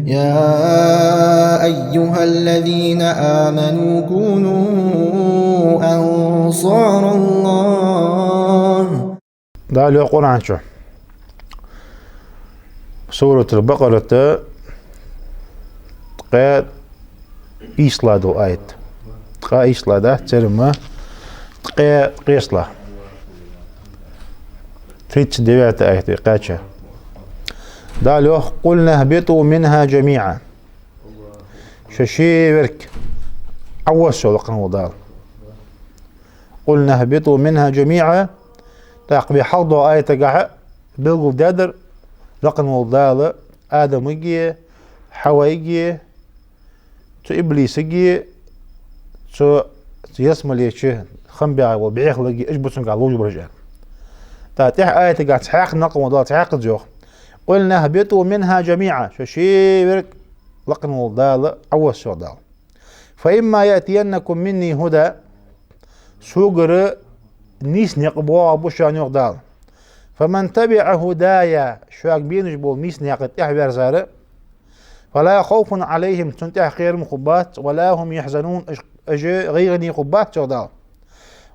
يا أيها الذين آمنوا كونوا أنصار الله. ده اللي هو القرآن. شو سورة البقرة قاد إيسلا دو آيت قا إيسلا ده ترمى قيسلا تريتش ديوات آيت قاتشا. ده اللي هو قلنا اهبطوا منها جميعا ششي ورك عوشوا لقنه دار. قلنا اهبطوا منها جميعا تاقبي حوضوا آية قاعة بلغوا دادر لقنه دار آدم يجي حواء يجي تو إبليس يجي تو يسمى ليش خنبع وبيعخ لقي إجبسون قال لوج برجع تاتيح آية قاعة تحاق نقم ودار تحاق الجوخ. قلنا اهبطوا منها جميعا ششي ورك لقنه دار عوشوا دار. فإما يأتينكم مني هدى سوغر نيس نقبوا بوشان يقدر. فمن تبع هدايا شواك بينج بول نيس نقد احبار زاره فلا خوف عليهم تنتح خير مخبات ولا هم يحزنون غيرني قبات يقدر.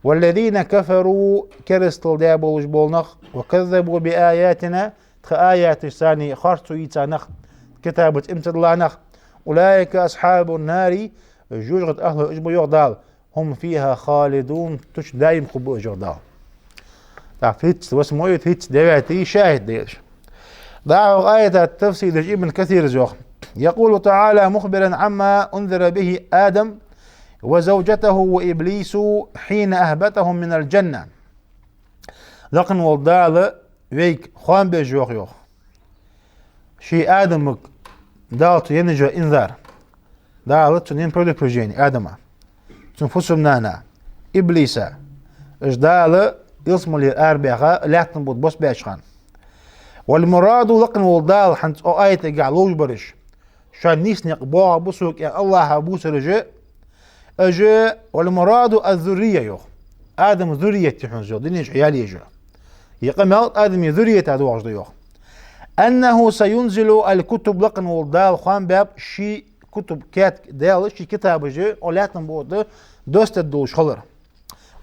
والذين كفروا كرستل دابول جبولنخ وكذبوا بآياتنا آيات الثاني خرطوا يتانخ كتابة امتدلانخ أولئك أصحاب النار جوجت أهل إجبو يغدال هم فيها خالدون تش دايم خبو إجغدال. تعرفت واسمه هيت دواتي شاهد ديش. دعوا آية التفسير ابن كثير زوخ يقول تعالى مخبرا عما أنذر به آدم وزوجته وإبليس حين أهبتهم من الجنة. لقن والدال ويك خوان بيجوخ يوخ شي آدم دالت ينجا إنذار دالت تنين برودكتوجيني آدم تنفسهم نانا إبليسا إجدال يصمل الأربعة لا تنبض بس باشخان. والمراد لقن والدال حنت أو آية قالوج برش شان نيس نقبوها بسوك يعني الله أبوس رجاء أجاء. والمراد الذرية يوخ آدم ذرية تحنزو دينيش عيالي يجا يقمل آدم ذرية هذا وجد يوخ أنه سينزل الكتب لقن والدال خوان باب شي كتب كات دال شي كتاب جاء ولا تنبض دوست الدوش خلر.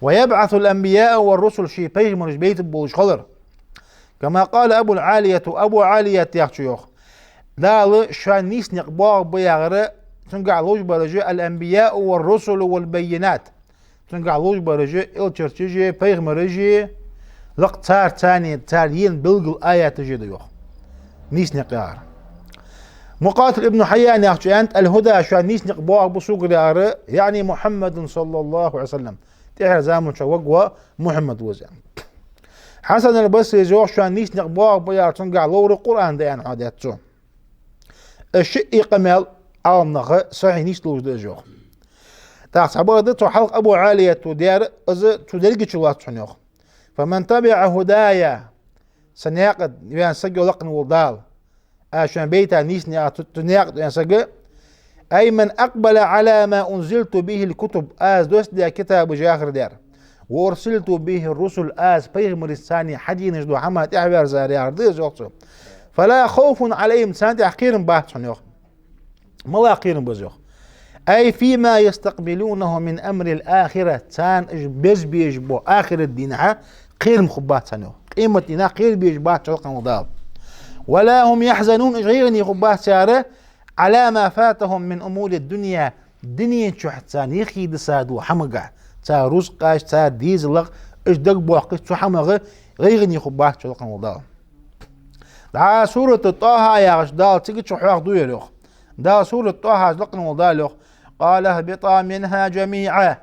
ويبعث الأنبياء والرسل شي بيغمرش بيت بولش خلر كما قال أبو عالية يخشيوخ دال شان نيس نقبار بيغر تنقع لوج برجاء الأنبياء والرسل والبينات تنقع لوج برجاء الترتجي بيغمرجي لق تار تاني تاريين بلغ آيات جديوخ نيس نقار. مقاتل ابن حيان يخشي أنت الهدى شان نيس نقبار بسوق يعني محمد صلى الله عليه وسلم تحر زامن شوق ومحمد وزن. حسن البصري زوج شان نيس نقبار بيار تنقع لور القرآن ديان عاداتو الشيء قمال عالنخ صحيح نيس لوج دجوخ تاخ عبادته حلق أبو عالية تدير أز تدرج شلات شنيوخ. فمن تبع هدايا سنياقد يعني سجل لقن والدال عشان بيتا نيس تنياقد يعني سجل أي من أقبل على ما أنزلت به الكتب آز دوست دي كتاب جاخر دير وأرسلت به الرسل آز بيغمر الثاني حدي نجدو حما تعبير زاريار دي زوقتو فلا خوف عليهم سانت أحقير بحث يوخ ملا أحقير بزيوخ أي فيما يستقبلونه من أمر الآخرة تان بز بيجبو آخر الدين قير مخبات سنو قيمة دينا قير بيجبات شلقا مضاب. ولا هم يحزنون غيرني خبات ساره على ما فاتهم من أمور الدنيا دنيا شحتان يخيد سادو حمقع تا رزقاش تا ديزلق اش دقبو حقش تو حمقع غيرني خبات شلقا مضاب. دا سورة طه يا غشدال تيجي شحواق دويلوخ دا سورة طه لقن مضالوخ قال اهبطا منها جميعا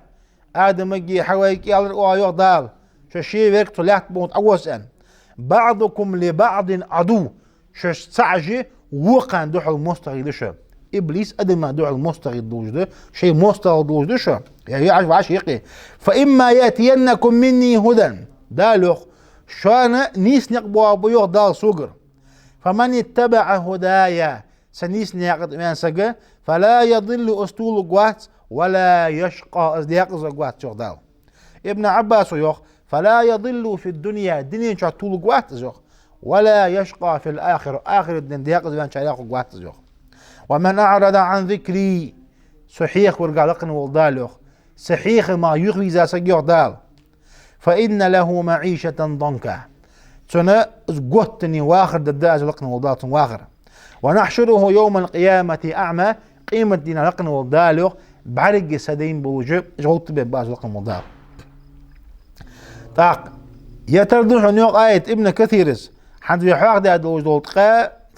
آدم يجي حوايك يالر دال ششي ويك طلعت بوت أوسن بعضكم لبعض عدو شش سعجي وقان دوح المستغي دشا إبليس أدم دوح المستغي دوجده شيء مستغي دوجده شا يعني عاش يقي. فإما يأتينكم مني هدى دالوخ شانا نيس نقبوا بيوغ دال سوقر. فمن اتبع هدايا سنيس نيقض من سجى فلا يضل أستول قوات ولا يشقى أزدياق زقوات شغدال. ابن عباس يوخ فلا يضل في الدنيا شطول قوات زوخ ولا يشقى في الآخر آخر الدين دياق زبان شايق قوات زوخ. ومن أعرض عن ذكري صحيح ورقا لقن والدالوخ صحيح ما يغوي ذا سجير دال فإن له معيشة ضنكا تنا قوتني واخر دداز لقن والدال واخر ونحشره يوم القيامة أعمى قيمة دينا لقن والدالوخ بعرق سدين بوجب جولت بباز لقن والدال تاق يتردوح نيوق آية ابن كثيرس حد يحاق دا دوج دول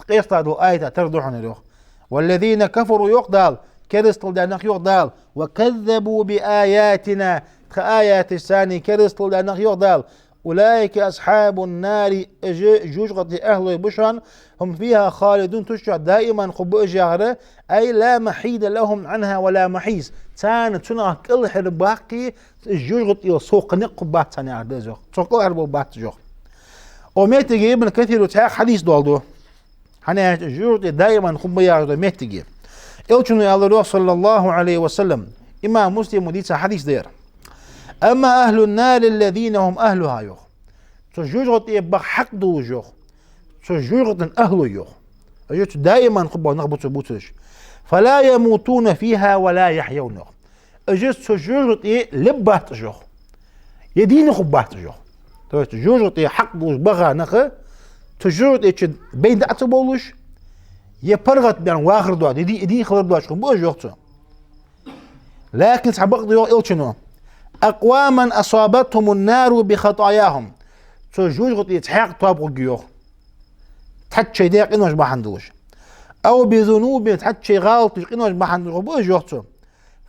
قيس دول آية تردوح نيوق والذين كفروا يقدال كرستل دانخ يقدال وكذبوا بآياتنا كآيات الثاني كرستل دانخ يقدال أولئك أصحاب النار جوجغة أهل بشرا هم فيها خالدون تشع دائما خب إجاره أي لا محيد لهم عنها ولا محيز تان تنا كل حرباقي جوجغة يسوق نقبات تاني عردزوخ سوق حربات جوخ وميتجي ابن كثير وتحق حديث دولدو هنا جوجغة دائما خب يعرض ميتجي إلشنو يا الله صلى الله عليه وسلم إمام مسلم وديت حديث دير أما أهل النار الذين هم أهلها يوخ تجوجغة يبقى حق دو جوخ تجوجغة أهل يوخ أجيت دائما خبوا نخبط بوتش فلا يموتون فيها ولا يحيون أجيت تجوجغة لبات جوخ يدين خبات جوخ تجوجغة حق دو بغا نخ تجوجغة بين دعت بولش يبرغت بين واخر دو دي خبر دو شخو بو جوخ لكن سبق دو إلشنو أقواما أصابتهم النار بخطاياهم تجوج يتحق طابق جيوخ تحت شيء ديق إنوش بحندوش أو بذنوب تحت شيء غلط إنوش بحندوش بوجوخ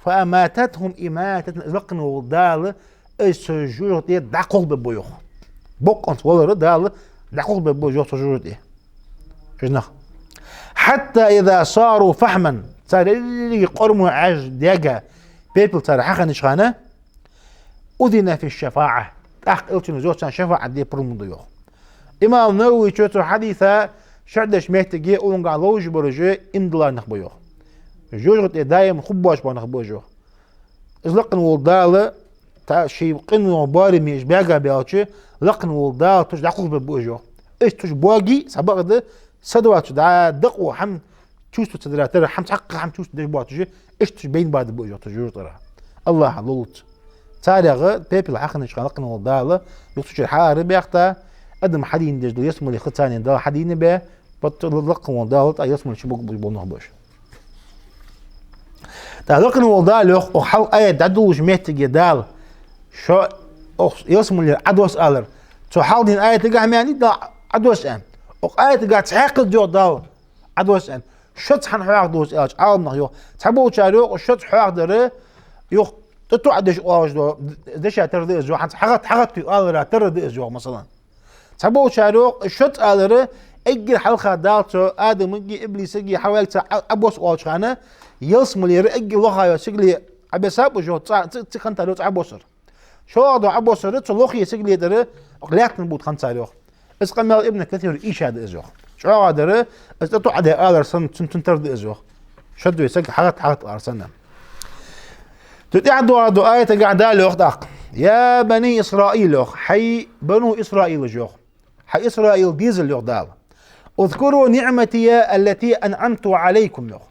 فأماتتهم إماتة لقن والدال السجوج دقل ببويوخ بوك أنت ولا ردال دقل ببويوخ سجوج حتى إذا صاروا فحما صار اللي قرموا عج ديجا بيبل صار حقا نشخانه أذن في الشفاعة أخ إلتنا زوجة شفاعة دي برمون ديوخ إمام نووي شوتو حديثة شعدش مهتجي أولن قالوج برجي إمدلا نخبويوخ جوجغت دايم خبواش با نخبويوخ إزلقن والدالة تا شي قنو باري ميش بيقا بيوشي لقن والدالة توش دعقوش ببويوخ إيش توش بواقي سبق ده سدواتو دا دقو حم توشتو تدراتر حم تحقق حم توشتو ديش بواتو إيش توش بين بعد بويوخ تجوجغت الله لوت تاريخ بيبل حقنا شغلقنا والدالة يخصوص الحارب يختا قدم حدين دجدو يسمو اللي خطاني دال حدين به بطلق والدالة يسمو اللي شبوك بيبونه بوش تاريخنا والدالة وحل آية دعدو جميت جدال شو يسمو اللي عدوس آلر شو حال دين آية تقع معني دا عدوس آن آية تقع تحقق جو دال عدوس آن شت حن حواق دوس آج عالم نخيو تحبو تشاريوق وشت حواق داره يخ تتوعدش واجدو دش ترد ازو حقت في آلرا ترد ازو مثلا تبو شاروق شت آلرا اجي حلقة دالتو آدم اجي ابليس اجي حوالي ابوس واجخانه يلسم لي اجي لوخا سجلي ابساب جو تخنت لو تعبوسر شو عضو عبوسر تلوخي سجلي در اقليات نبوت خنت لوخ اسقمل ابن كثير ايش هذا ازو شو عادر استتوعد آلر سن ترد ازو شدو يسجل حقت ارسنه تتعدوا على آية قاعدة لوخ يا بني إسرائيل لوخ حي بنو إسرائيل جوخ حي إسرائيل ديزل لوخ دال اذكروا نعمتي التي أنعمت عليكم لوخ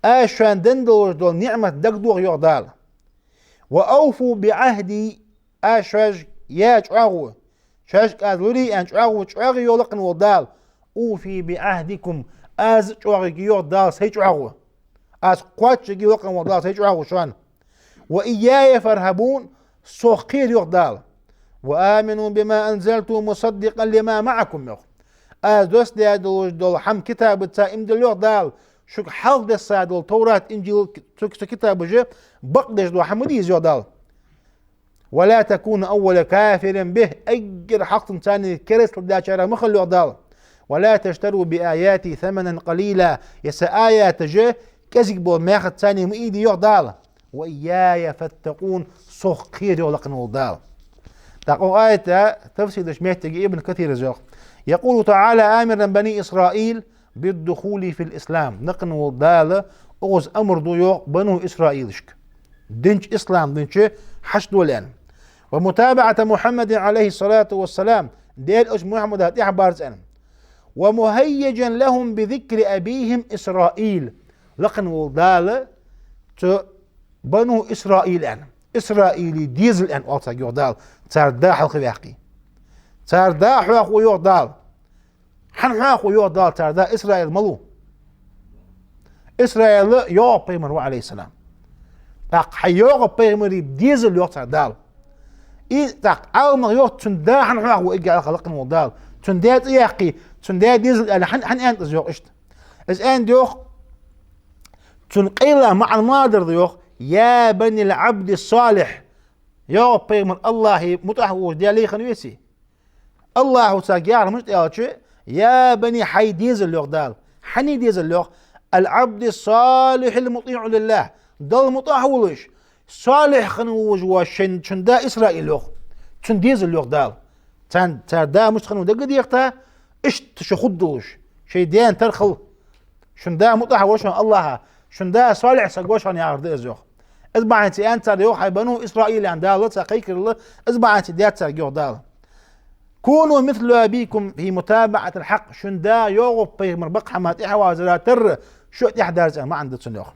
آشان دندل دول نعمة دقدوغ يوخ دال وأوفوا بعهدي آشاج ياج عغو شاج كاذلوري أنج عغو شعغي يولقن ودال أوفي بعهدكم آز شعغي يوخ دال سيج عغو آز قواتش يولقن ودال سيج عغو شوان وإياي فارهبون سوخير يغدال وآمنوا بما أنزلت مصدقا لما معكم يغ دوست دول حم كتاب التائم دل يغدال شك حال دسا دول توراة إنجيل كتاب جي بقدش دول حمديز يغدال ولا تكون أول كافر به أجر حق تاني كرس لداشارة مخل يغدال ولا تشتروا بآياتي ثمنا قليلا يسا آيات جي كزيك بو ماخد تاني مئيدي يغدال وإياي فاتقون سوخير يولقن والدال تقول آية تفسير شميتي ابن كثير زوخ يقول تعالى آمرا بني إسرائيل بالدخول في الإسلام نقن والدال أغز أمر ضيوق بنو إسرائيل شك دنش إسلام دنش حشد ولان ومتابعة محمد عليه الصلاة والسلام ديل أش محمد هاتي بارزان ومهيجا لهم بذكر أبيهم إسرائيل لقن ولدال تو بنو إسرائيل أن إسرائيلي ديزل أن ألتا يودال تاردا حلق بيحقي تاردا حلق ويودال حن حلق ويودال تاردا إسرائيل ملو إسرائيل يو بيمر عليه السلام تاق حيوغ بيمر ديزل يو تاردال إي تاق أول يو تندا حن حلق وإجا خلقن ولدال تندات يحقي تندات ديزل أن حن أنت زيوغ إشت إز أن ديوغ تنقيل مع المادر ديوغ يا بني العبد الصالح يا بيمن الله متحوش ديالي خنويسي الله ساقيار مش يا بني حي ديزل لوغ دال حني ديزل لوغ العبد الصالح المطيع لله دل متحولش صالح خنوش وشن دا إسرائيل لوغ تن ديزل لوغ دال تان دا مش خنو دق ديقتا اش تشخدوش شي ديان ترخل شن دا متحوش الله شن دا صالح ساقوشان يعرض ازيوغ ازبعنتي انت ريوح حي بنو اسرائيل عند الله تقيك الله ازبعنتي ديات ساقيوغ دال كونوا مثل ابيكم في متابعة الحق شن دا يوغو بيغمر بق حمات احوا تر شو يحدار ما عندك سنيوغ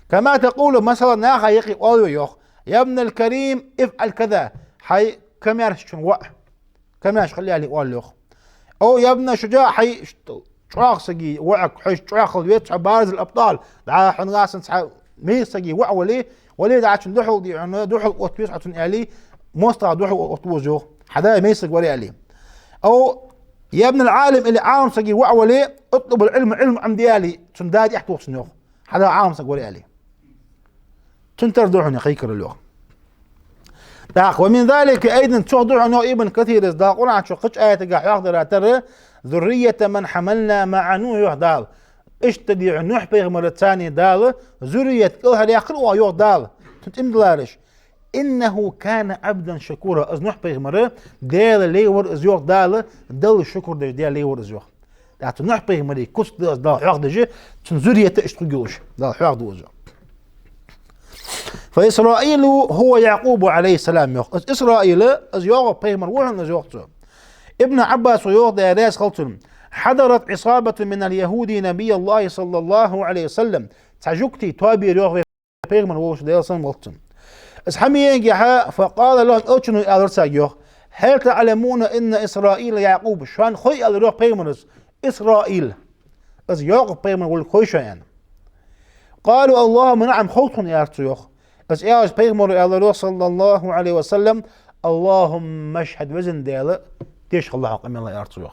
كما تقول مثلا ناخا يقي قولوا يوغ يا ابن الكريم افعل كذا حي كم يارش شن وق كم يارش خليها لي قول يوغ او يا ابن شجاع حي شراخ سقي وعك حيش شراخ البيت بارز الابطال دعا حنغاس مي سقي وع ولي دعا دوحل دي دوحل قطبيس عتن الي موسطا دوحل قطوزو حدا ميسق ولي الي او يا ابن العالم اللي عام سقي وع ولي اطلب العلم علم عم ديالي تنداد يحتوق سنوخ حدا عام سق ولي الي تنتر دوحني خيكر اللغة داق ومن ذلك ايضا تشوضع نوع ابن كثير دا قرآن شو قش آية قاح يقدر ترى ذرية من حملنا مع نوح يهدال اشتدي نوح بيغمر الثاني دال ذرية كلها يقرأوا يهدال تتمدلارش إنه كان عبدا شكورا از نوح بيغمر دال ليور از يهدال دال الشكر دال ليور از يهدال دات نوح بيغمر كس دال يهدال تن ذرية اشتغيوش دال يهدال فإسرائيل هو يعقوب عليه السلام يوق إسرائيل از يوغ بيغمر وحن از يوغتو ابن عباس ويوغ داريس خلطن حضرت عصابة من اليهود نبي الله صلى الله عليه وسلم تعجكتي توابي ريوغ بيغمر ووش دارسان غلطن اسحمي ينجحا فقال لهم اوشنو الارسا يوغ هل تعلمون ان إسرائيل يعقوب شان خوي الريوغ بيغمرز إسرائيل از يوغ بيغمر والخويشا يعني قالوا اللهم نعم خوتهم يا يوغ از اياش بيغمر الريوغ صلى الله عليه وسلم اللهم مشهد وزن ديالة تيش الله قم الله يا يوغ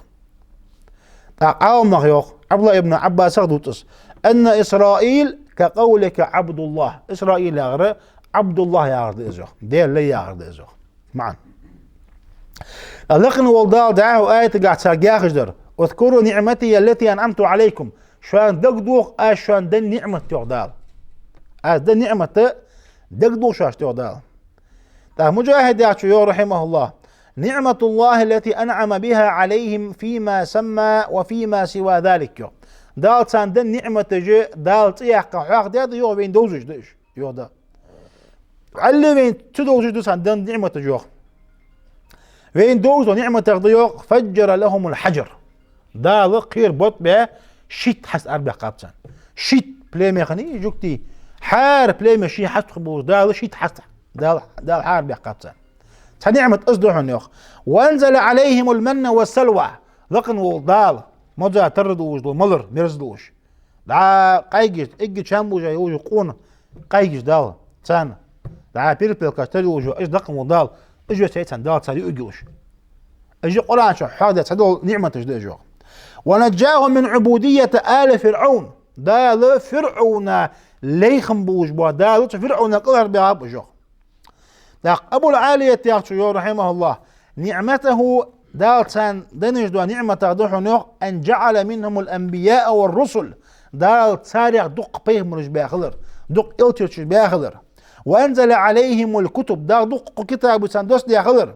تعاون يوغ عبد الله ابن عباس اخدوتس ان إسرائيل كقولك عبد الله إسرائيل يغرى عبد الله يغرى ازوغ ديال لي يغرى ازوغ معا لقن والدال دعاه آية قاعد ساقياخش در واذكروا نعمتي التي أنعمت عليكم شوان دقدوغ شوان دن نعمة يغدال دن نعمة دقدوغ شاش يغدال مجاهد يا رحمه الله نعمة الله التي أنعم بها عليهم فيما سمى وفيما سوى ذلك دال تان دن نعمة جي دال تيحق حق دال يو بين دوزج دش يو دا علي بين تدوزج دو تان دن نعمة جو بين دوز ونعمة تغضيو فجر لهم الحجر دال قير بوت به شيت حس أربع قابتان شيت بلاي خني جوكتي حار بلاي شي حس خبوز دال شيت حس دال حار بقابتان نعمة أصدحهم يوخ وأنزل عليهم المن والسلوى لقن والضال مجا تردوش دو ملر مرزدوش دعا قايجش اجي شامبو جاي يوجو قون قايجش دال تان دعا بيربيل كاشتريوجو اج لقن والضال اجو سيتان دال تاري اجوش اجي قرآن شو حاجة تدول نعمة تجديجو ونجاهم من عبودية آل فرعون دال فرعون ليخن بوش بوا دال فرعون قهر بيعب جو أبو العالية يا رحمه الله نعمته دالتان دنجدوا نعمة تغدوح أن جعل منهم الأنبياء والرسل دال تاريخ دق بيهم باخلر دق إلتش باخلر وأنزل عليهم الكتب دال دق كتاب سندوس باخلر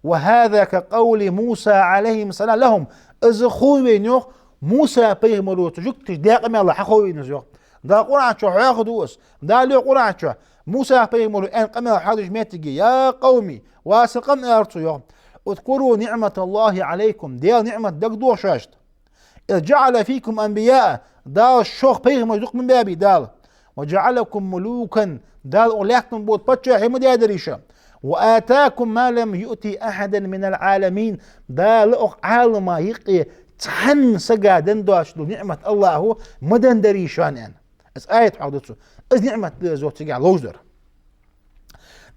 وهذا كقول موسى عليه السلام لهم ازخوا بينيوخ موسى بيهم روت جكتش داقم الله حخوي نزيوخ دا قرآن شو ياخدوس دا لي قرآن شو موسى بيغمر ان قمر حاجه ميتجي يا قومي واسقم ارتو يوم اذكروا نعمة الله عليكم ديال نعمة دقدو شاشت إذ جعل فيكم أنبياء دال الشوخ بيغم يدق من بابي دال وجعلكم ملوكا دال أوليكم بود بطشا حمد يادريشا وآتاكم ما لم يؤتي أحدا من العالمين دال أخ عالم يقي تحن سقادن داش دو نعمة الله هو مدن دريشان يعني اس آية حدثه از نعمة زوت تقع لوجدر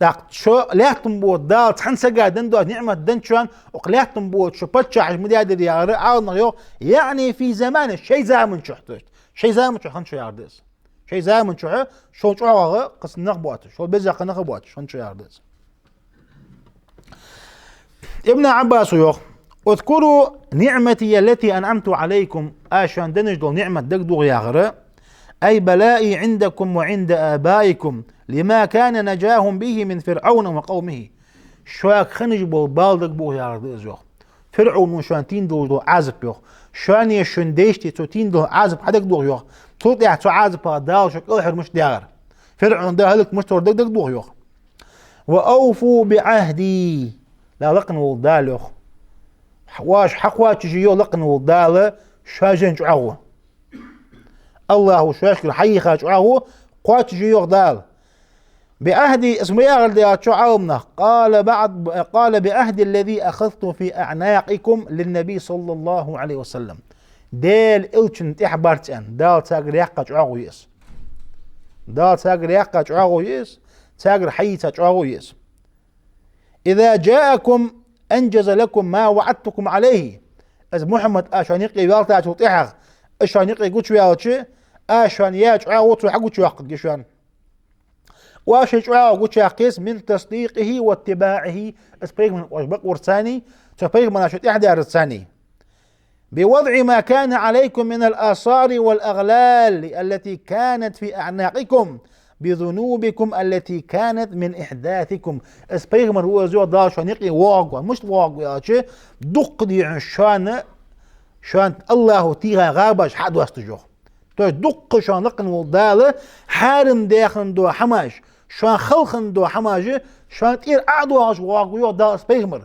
داق شو ليكتم بود دال تحن سقادن داش نعمة دنشان وقليكتم بود شو بطشا حمد يادري عالم يعني في زمان الشيء زامن شحتش شيء زامن شحن شو ياردس شيء زامن شو قص نخبوات شو بزق نخبوات شو ياردس ابن عباس يوخ اذكروا نعمتي التي أنعمت عليكم آشان دنجدل نعمة دقدو ياغرة أي بلائي عندكم وعند آبائكم لما كان نجاهم به من فرعون وقومه شواك خنجبو بالدق بو ياغرة يوخ فرعون وشان دو عازب يوخ شان يشن ديشتي تو عازب حدق دو يوخ تطلع تو عازب هذا شك أحر مش ديار فرعون ده هلك مش تردق دو يوخ وأوفوا بعهدي لا لقن ولدال يوخ واش حقوا تجيو لقن ولدال شاجن جعوه الله شاشكر حي خاج عوه قوات تجيو دال بعهدي اسمه يا غلدي شعومنا قال بعهد الذي أخذت في أعناقكم للنبي صلى الله عليه وسلم دال إلشن تحبرتن دال تاقر يقع عوه يس دال تاقر يقع عوه يس تاقر حي تاج عوه يس إذا جاءكم أنجز لكم ما وعدتكم عليه از محمد آشان يقي يالتا تلطيحق آشان يقي قوش ويالتش آشان ياج عاوتو حقو تشواق قشان واشي عاو قوش يقيس من تصديقه واتباعه اسبريق من وشبق ورساني تسبريق من آشان إحدى الرساني بوضع ما كان عليكم من الآثار والأغلال التي كانت في أعناقكم بذنوبكم التي كانت من إحداثكم اسبيغمر هو زو داش نقي واقوا مش واقوا يا شيء دق دي شان الله تيها غابش حد واستجوه تو دق شان لقن ولدال حارم داخل دو حماش شان خلخن دو حماجه شان تير قعدوا واقوا دا اسبيغمر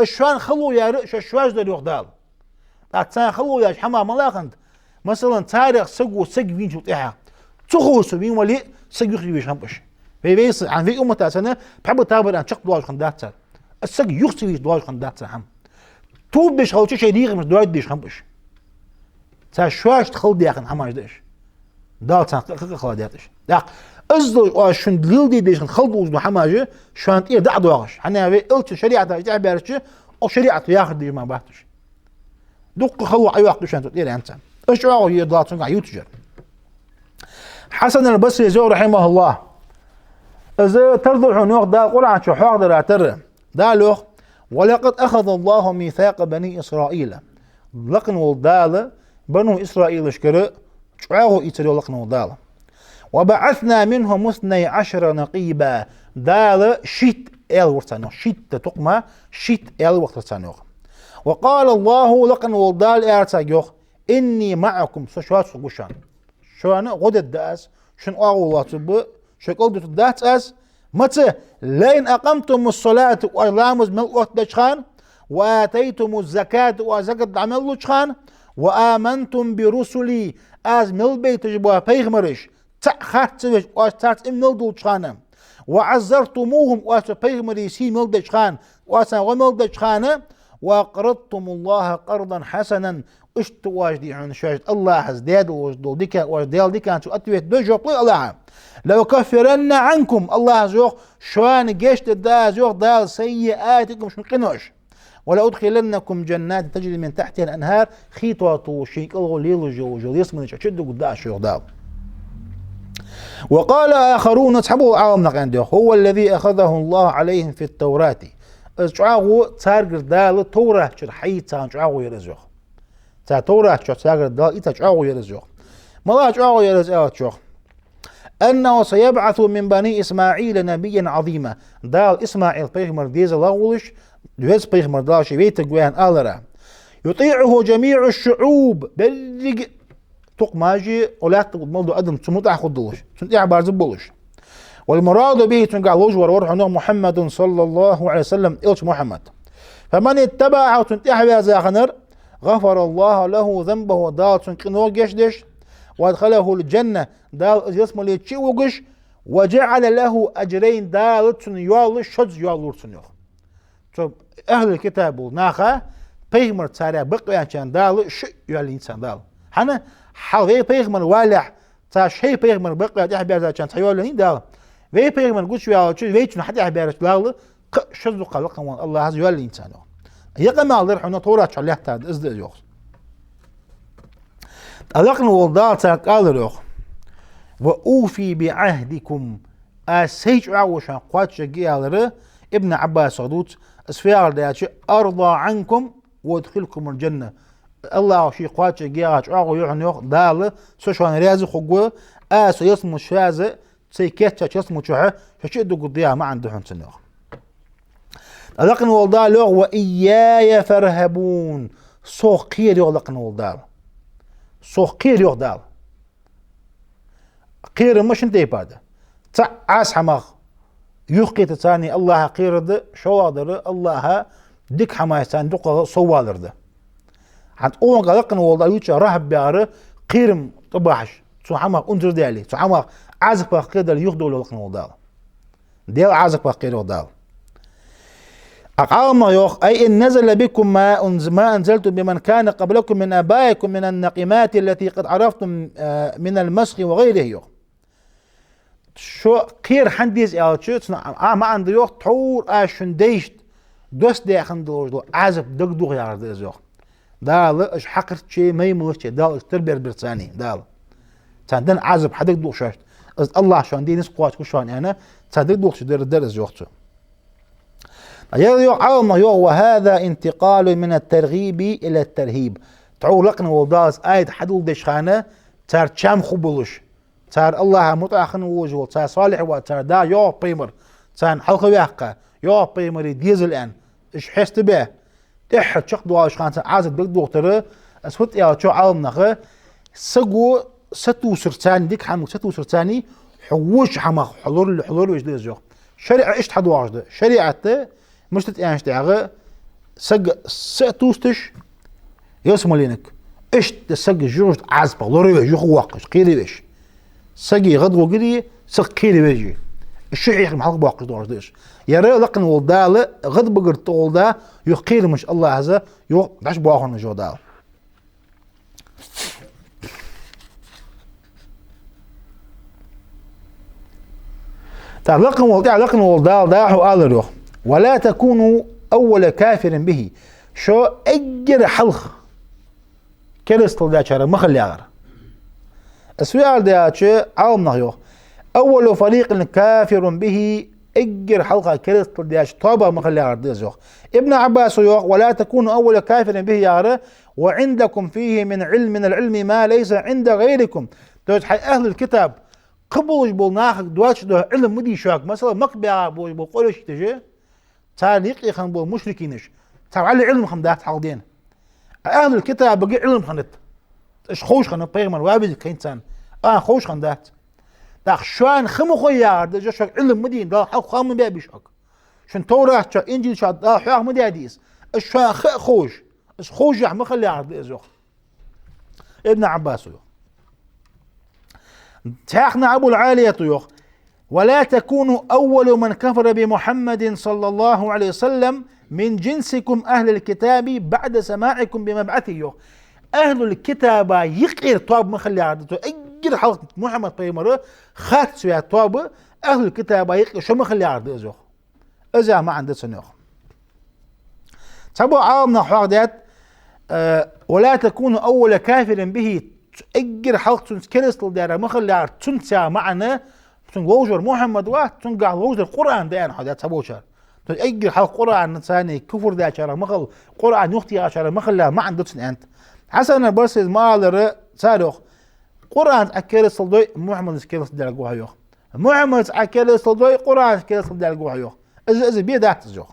شان خلو يا رش شواج دو يقدال تاع خلو يا حما ملاخند مثلا تاريخ سقو وين شو تيها تخوسو بين ولي سق يخرج همبش بيبيس عن في أمة سنة بحب تابر أن شق دواج خندات السق يخسر دواج خندات هم توب بيش خلوش شيء ديغ مش دواج ديش همبش تا شواش تخل ديخن هماش ديش دال تان خلادياتش داق أزدو شن دليل دي ديش خلد وزنو هماجه شان إيه دع دواغش حنا في قلت شريعة تعبيرش أو شريعة ياخد ديش ما بحتش دق خلو عيوق شان تطير أنت إيش واقع هي ضاعتون قاع يوتجر حسن البصري زو رحمه الله إذا ترضع نوخ دا قرآن شو حاضر أتر دا لوخ ولقد أخذ الله ميثاق بني إسرائيل لقن والدال بنو إسرائيل شكر شعاغو إتريو لقن والدال وبعثنا منهم 12 نقيبا دال شيت إل ورتانو شيت تقما شيت إل ورتانو وقال الله لقن والدال إرتاجوخ إني معكم سشوات سقوشان شو أنا غد الدأس شن أغوى تب شو قلت الدأس متى لين أقمتم الصلاة وألامز ملؤت دشخان وآتيتم الزكاة وزكاة عمل دشخان وآمنتم برسلي از مل بيت جبوا بيغمرش تأخرت وأستات مل دشخان وعزرتموهم وأستبيغمري سي مل دشخان وأسا ومل دشخان وقرضتم الله قرضا حسنا اشت واجدي عن شاهد الله هزداد وجدول ديكا وجدال ديكا انتو اتويت دوجو قل الله لو كفرن عنكم الله زوخ شوان جيشت دا زوخ دال سيئاتكم شن قنوش ولا ادخلنكم جنات تجري من تحتها الانهار خيطواتو شيك الغليل جو يسمن شد قداش شو دال وقال اخرون اصحابه عالم عنده هو الذي اخذه الله عليهم في التوراة اشعاغو تارجر دال توراه شرحيتا اشعاغو يرزوخ تا توراه تارجر دال ايتا اشعاغو يرزوخ ما اشعاغو يرزوخ أنه سيبعث من بني إسماعيل نبيا عظيما دال إسماعيل بيغمر ديز لاولش دوز بيغمر دال شبيت جوان آلرا يطيعه جميع الشعوب بلغ تقماجي ولا تقمض أدم تمتع خدلش تنتع بارز بولش والمراد به تنقع لوجور ورحنا محمد صلى الله عليه وسلم إلش محمد فمن اتبعه تنتع بهذا خنر غفر الله له ذنبه دال سنكنو جشدش وادخله الجنة دال اسم اللي تشوقش وجعل له أجرين دال يول شدز يولور سنيوخ. أهل الكتاب ناخا بيغمر تسارع بقيان كان دال شو يولي إنسان دال حنا حال بيغمر والع تا شيء بيغمر بقيان يحبير كان تحيولني دال في بيغمر قلت شو ويتشن حتى يحبير دال شدز قلقا الله عز يولي إنسان يقام على الرحمة طورات عليه تاد إزد يوخ ألقنا والدال تاك ألروخ وأوفي بعهدكم أسيج عوشا قوات شقي على ابن عباس صدوت اسفيار داتش أرضى عنكم وادخلكم الجنة الله شي قوات شقي عاقو يحن يوخ دال سوشوان ريازي خقوة آسو يسمو شازي سيكيتش يسمو شوحة فشدو قضيها ما عنده حنسن يوخ لقن والدال لوغ وإياي فرهبون سوقير يوغ لقن والدال سوقير يوغ دال قير مش انتي بادا تا عاس حماغ يوقي تتاني الله قير ده شوادر الله ديك حمايستان دوقا صوادر ده حد اونغ لقن والدال يوچا رهب بياره قيرم طباحش سو حماغ انتر ديالي سو حماغ عازق باق قير دال يوغدو لقن والدال ديال عازق باق قير والدال أقام يوخ أي إن نزل بكم ما أنزلتم بمن كان قبلكم من آبائكم من النقمات التي قد عرفتم من المسخ وغيره يوخ شو قير حنديز أوتشوت ما عند يوخ طور أشون ديشت دوست دي خندوش دو عزب دق يارد يوخ دال إيش حقرت شيء ما يموت دال تربير برتاني دال تندن عزب حدق دوش شاشت الله شون دي نسقوات كشون أنا تدق دوش درز يوختو وهذا انتقال من الترغيب إلى الترهيب تعو لقنا والداز آية حدول دشخانة تار شام خبولش تار الله متأخن وجول تار صالح وتار دا يو بيمر تار حلقة ويحقة يو بيمر ديز الآن إيش حست به تحت شق دواش خانة عازت بك دكتور أسفت يا شو عالم نخه سجو ستو سرتاني ديك حمق ستو سرتاني حوش حمق حضور ويش ديز جو شريعة إيش تحدواش ده شريعة مش تتعيش تعغى سج ستوستش يسمى لينك إيش تسج جوج عزبة ضروري يجوا واقش قيري بيش سجي غدو قري سق قيري بيجي الشيء يخدم حلق واقش دور ديش يرى لقن والدال غد بقر طول ده يقيل مش الله هذا يو داش بواخن من جودال تعلقن والدال ده هو قال له ولا تكونوا أول كافر به شو أجر حلخ كريستال دا شارع مخلي غير السؤال دا شو عالم نغيو أول فريق كافر به أجر حلقة كريستال دا طابع مخلي غير ديزوخ ابن عباس يوخ ولا تكونوا أول كافر به يارا وعندكم فيه من العلم ما ليس عند غيركم دوت حي أهل الكتاب قبول جبول ناخك دواتش دو علم مدي شاك مثلا مقبع بول قولش تجي تاريخ يخن بول مشركينش تابع على علم خمدات حالدين أهل الكتاب بقي علم خنت إيش خوش خن بيغمر وابد كإنسان خوش خندات داخ شوان خمو خيار ده جشك علم مدين ده حق خام بيا بيشك شن توراة شا إنجيل شا ده حق مدي حديث الشوان خوش إيش خوش يح مخلي عرض إزوخ ابن عباس يوخ تاخنا أبو العالية يوخ ولا تكونوا أول من كفر بمحمد صلى الله عليه وسلم من جنسكم أهل الكتاب بعد سماعكم بمبعثه أهل الكتاب يقير طاب مخلي عادته أجر حلقة محمد بيمره خات سويا طاب أهل الكتاب يقير شو مخلي عادته أزوخ أزا ما عنده سنوخ تبو عامنا حوادات ولا تكونوا أول كافر به أجر حلقة كريستال دارا مخلي عادته تنسى معنا تنقوجر محمد واحد تنقع وجر القرآن ده أنا حدات سبوشر تأجر حال القرآن ثاني كفر ده شر مخل قرآن يختي شر مخل لا ما عندك أنت حسنا بس ما لر صاروخ قرآن أكيد صدق محمد أكيد صدق جوه يوخ محمد أكيد صدق قرآن أكيد صدق جوه يوخ إذا بيده تزوج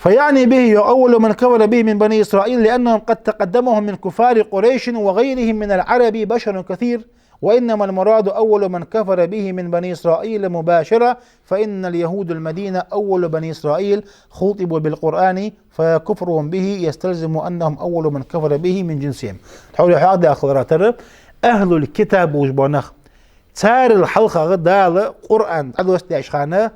فيعني به أول من كفر به من بني إسرائيل لأنهم قد تقدمهم من كفار قريش وغيرهم من العرب بشر كثير وإنما المراد أول من كفر به من بني إسرائيل مباشرة، فإن اليهود المدينة أول بني إسرائيل خُوطبوا بالقرآن، فكفرهم به يستلزم أنهم أول من كفر به من جنسهم. تحول حاجة أخرى ترى أهل الكتاب وجبناخ تار الحلقة غدا قرآن أدوس داشخانة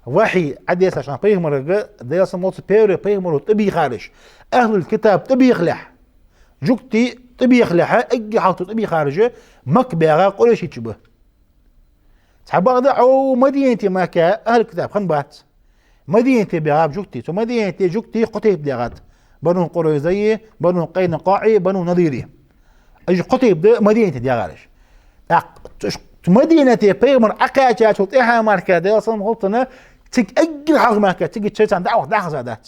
وحي عديس عشان بيغمر ديس موت بير بيغمر تبي خارج. أهل الكتاب تبي يخلح جوكتي تبي يخلح أجي حاطط تبي خارجه مكبرة كل شيء تشبه تحب هذا أو مدينتي ما كا أهل الكتاب خنبات مدينتي بيعاب جوكتي تو مدينتي جوكتي قتيب ديغات بنو قريزي بنو قينقاعي بنو نظيري أجي قتيب مدينتي ديغارش مدينتي بيغمر أكاجا تطيحها ماركا ديس مغلطنا تيك أجي حاجة ماركا تيجي تشيت عن دعوة زادات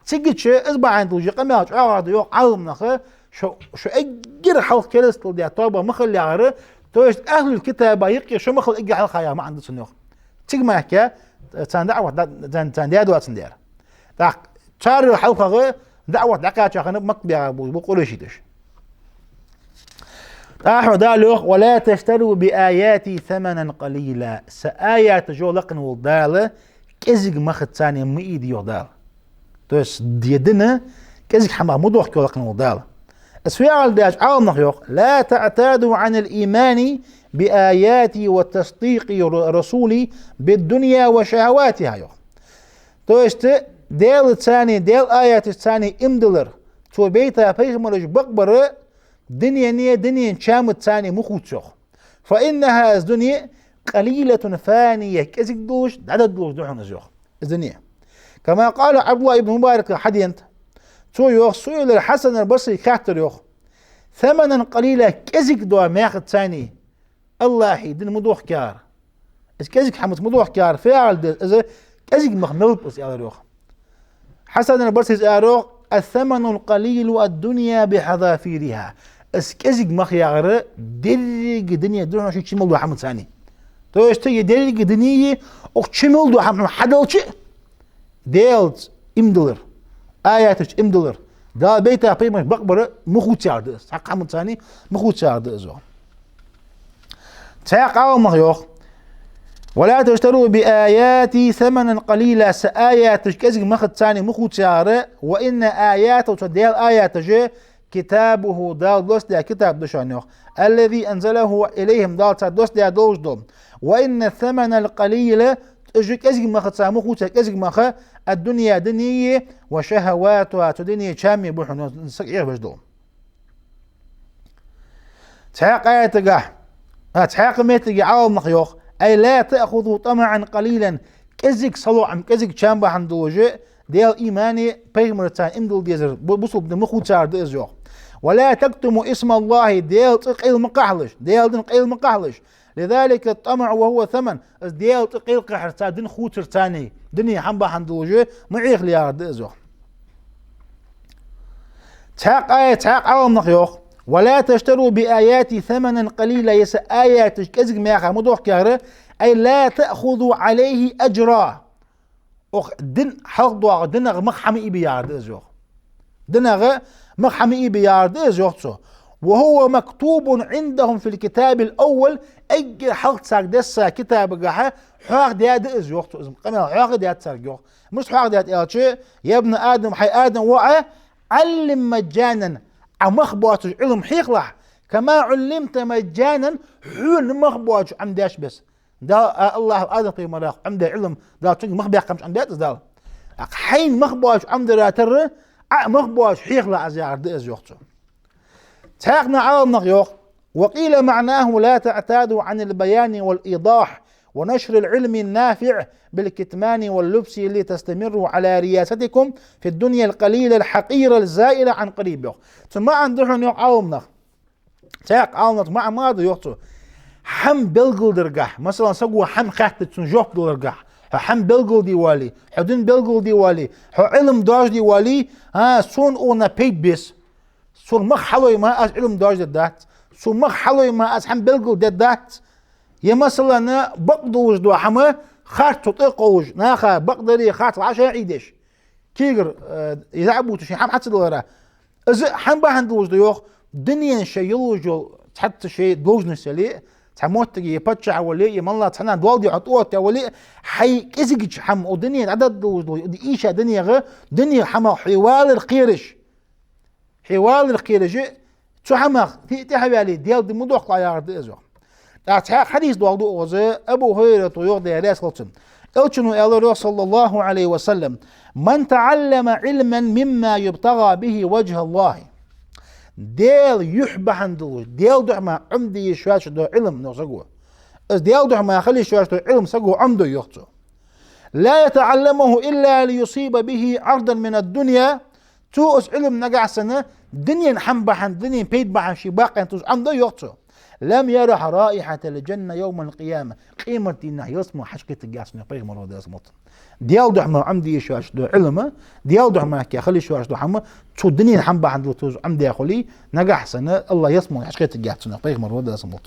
تيجي تشي إزبع عند وجي قماش عوض يوق عالم نخه شو أجر حلق كريستال دي طابة مخلي عاره تويست أهل الكتاب يقي شو مخل أجر حلق يا ما عنده سنوخ تيجي معك تان دعوة تان ديادو تندير شار الحلقة دعوة دقات خنا مكبر بقول شيء دالوخ ولا تشتروا بآياتي ثمنا قليلا سآيات جو لقن والدالة كزق مخد ثاني مئيد يودال تويست ديدنا كزق حما مدوخ كو لقن والدالة اسفيال داش عالم نخيوخ لا تعتادوا عن الإيمان بآياتي والتصديق رسولي بالدنيا وشهواتها يوخ تويست ديل الثاني ديل آيات الثاني امدلر تو بيتا فيغمرج بقبر دنيا شام الثاني مخوتشوخ فإنها الدنيا قليلة فانية كزك دوش عدد دوش دوحون الزوخ الدنيا كما قال عبد الله بن مبارك حدينت تو يوخ سئل الحسن البصري كاتر يوخ ثمنا قليلة كزك دوا ماخد ثاني الله دن مدوح كار كزك حمد مدوح كار فعل دل كزك مخملت بس يوخ حسن البصري يروخ الثمن القليل الدنيا بحذافيرها اسكزق مخيار درج دنيا دون شو تشمل دو حمد ثاني تو اشتي درج دنيا او تشمل دو حمد حدلش ديلز امدلر اياتش امدلر دا بيتا بيمش بقبر مخوت شارد حق حمد ثاني مخوت شارد ازو تاقاو مخيوخ ولا تشتروا بآياتي ثمنا قليلا سآيات كزق مخد ثاني مخوت شاره وإن آيات وتديال آيات جي كتابه دال دوس دي كتاب دشانيوخ الذي أنزله إليهم دال دوس دي دوش دوم وإن الثمن القليل تجي كزق مخد ثاني مخوت كزق مخد الدنيا دنيا وشهواتها تدنيا شامي بوحن نسقعيه باش دوم تحاق آيات قاح تحاق ميت عاوم مخيوخ أي لا تأخذوا طمعا قليلا كزك صلوعم كزك شامبا حندوجي ديال إيماني بيغمرتان امدل ديزر بصل بن مخوت شار ديزيوخ ولا تكتموا اسم الله ديال تقيل مقحلش ديال دن قيل مقحلش لذلك الطمع وهو ثمن ديال تقيل قحرتا دن خوتر تاني دنيا حنبا حندوجي معيخ ليار ديزيوخ تحاق آية تحاق عوام نخيوخ ولا تشتروا بآياتي ثمنا قليلا يس آيات كزق مياخا مدوح كاره أي لا تأخذوا عليه أجرا أخ دن حقدوا دنغ مخحمي بيارد إزوخ دنغ مخحمي بيارد إزوخ وهو مكتوب عندهم في الكتاب الأول أي حق ساق دسا كتاب قاحة حاق دياد إزوخ قمنا حاق دياد ساق مش حاق دياد إلشي يا ابن آدم حي آدم وعى علم مجانا مخبوات علم حيقلح كما علمت مجانا حول مخبوات عم داش بس دا الله آدم قيمة لا عم دا علم دا تنج مخبوات قمش عم داش دا حين مخبوات عم دا تر مخبوات حيقلح أزيار داز يوختو تاقنا عالم نغيوخ وقيل معناه لا تعتادوا عن البيان والإيضاح ونشر العلم النافع بالكتمان واللبس اللي تستمروا على رياستكم في الدنيا القليلة الحقيرة الزائلة عن قريب ثم عندهم يوم عالمنا تاق عالمنا مع ماذا يوختو حم بلغل درقح مثلا سقوا حم خاتت تنجوح درقح حم بلغل ديوالي حدن بلغل ديوالي علم داج ديوالي سون اونا بيت بيس سون مخ حلوي ما از علم داج دات سون مخ حلوي ما از حم بلغل دات يا مثلا بقدو وجدوا حما خات تطيقوج ناخا بقدري خات 10 عيدش كيغر يلعبوا تشي حم حتى دورا از حم با عند وجدوا يوخ دنيا شيلوجو حتى شيء دوجنس لي تموت يبتشع ولي يملا تنا دوالدي عطوت ولي حي كيزج حم ودنيا عدد ايشا دنيا غ دنيا حما حوال القيرش حوال القيرش شو حما تي حبالي ديال دي مدوق لا يارد ازو اتحق حديث دوالدو اوز ابو هريره يوغ دي راس قلتم الچنو الله صلى الله عليه وسلم من تعلم علما مما يبتغى به وجه الله ديل يحبى عندو ديل دعما عمدي شواش دو علم نوسقوه از ديل دعما يخلي شواش دو علم سقو عمدو يخطو لا يتعلمه إلا ليصيب به عرضا من الدنيا توس علم نقع سنة دنيا نحن بحن دنيا بيد بحن شي باقي توس عمدو يخطو لم يرح رائحة الجنة يوم القيامة قيمة إنه يسمو حشكة الجاس نقبيغ مرة ده اسمه ديال دعما عمدي شواش دو علم ديال دعما كي خلي شواش دو حما تو الدنيا نحن بحن دو توس عمدي أخلي نقع سنة الله يسمو حشكة الجاس نقبيغ مرة ده اسمه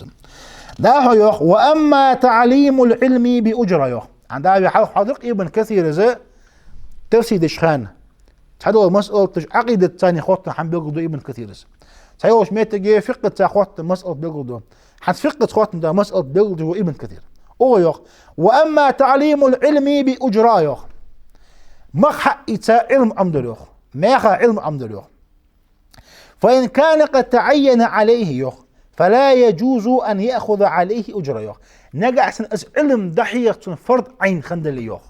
ده هو يخ وأما تعليم العلم بأجرة يخ عندها حضرق ابن كثير زي تفسيد شخان تحدو مسألة عقيدة تاني خوتنا حن بيقضو ابن كثير زي تحيوش ميتجي فقه تا خوتنا مسألة بيقضو حد فقه خوتنا دا مسألة بيقضو ابن كثير او يخ وأما تعليم العلم بأجرة يخ ما حق علم عمد يخ ما خا علم عمد يخ فإن كان قد تعين عليه يخ فلا يجوز أن يأخذ عليه أجرة يخ نقع سن علم دحيق فرض عين خندل يخ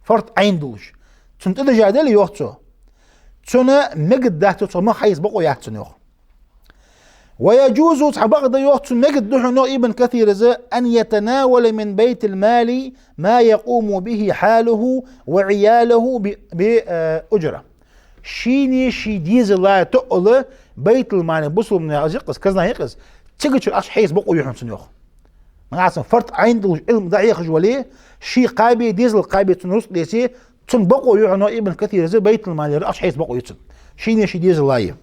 فرض عين دوش تنتظر جادل يخ تنا مجد دهتو ما حيز بقو يحتن يخ ويجوز تحبق يخ مجد دحنو ابن كثير أن يتناول من بيت المال ما يقوم به حاله وعياله بأجرة شيني شي ديز الله تقول بيت المال بصوا من يقص كذا يقص تيجي شو أش حيز بقو يحسن يخ ما عارف فرط عنده علم ضعيف جواليه شي قابي ديز القابي تنرص ليسي تن بقو يعنو ابن كثير زي بيت المال أش حيز بقو يتن شيني شي ديز الله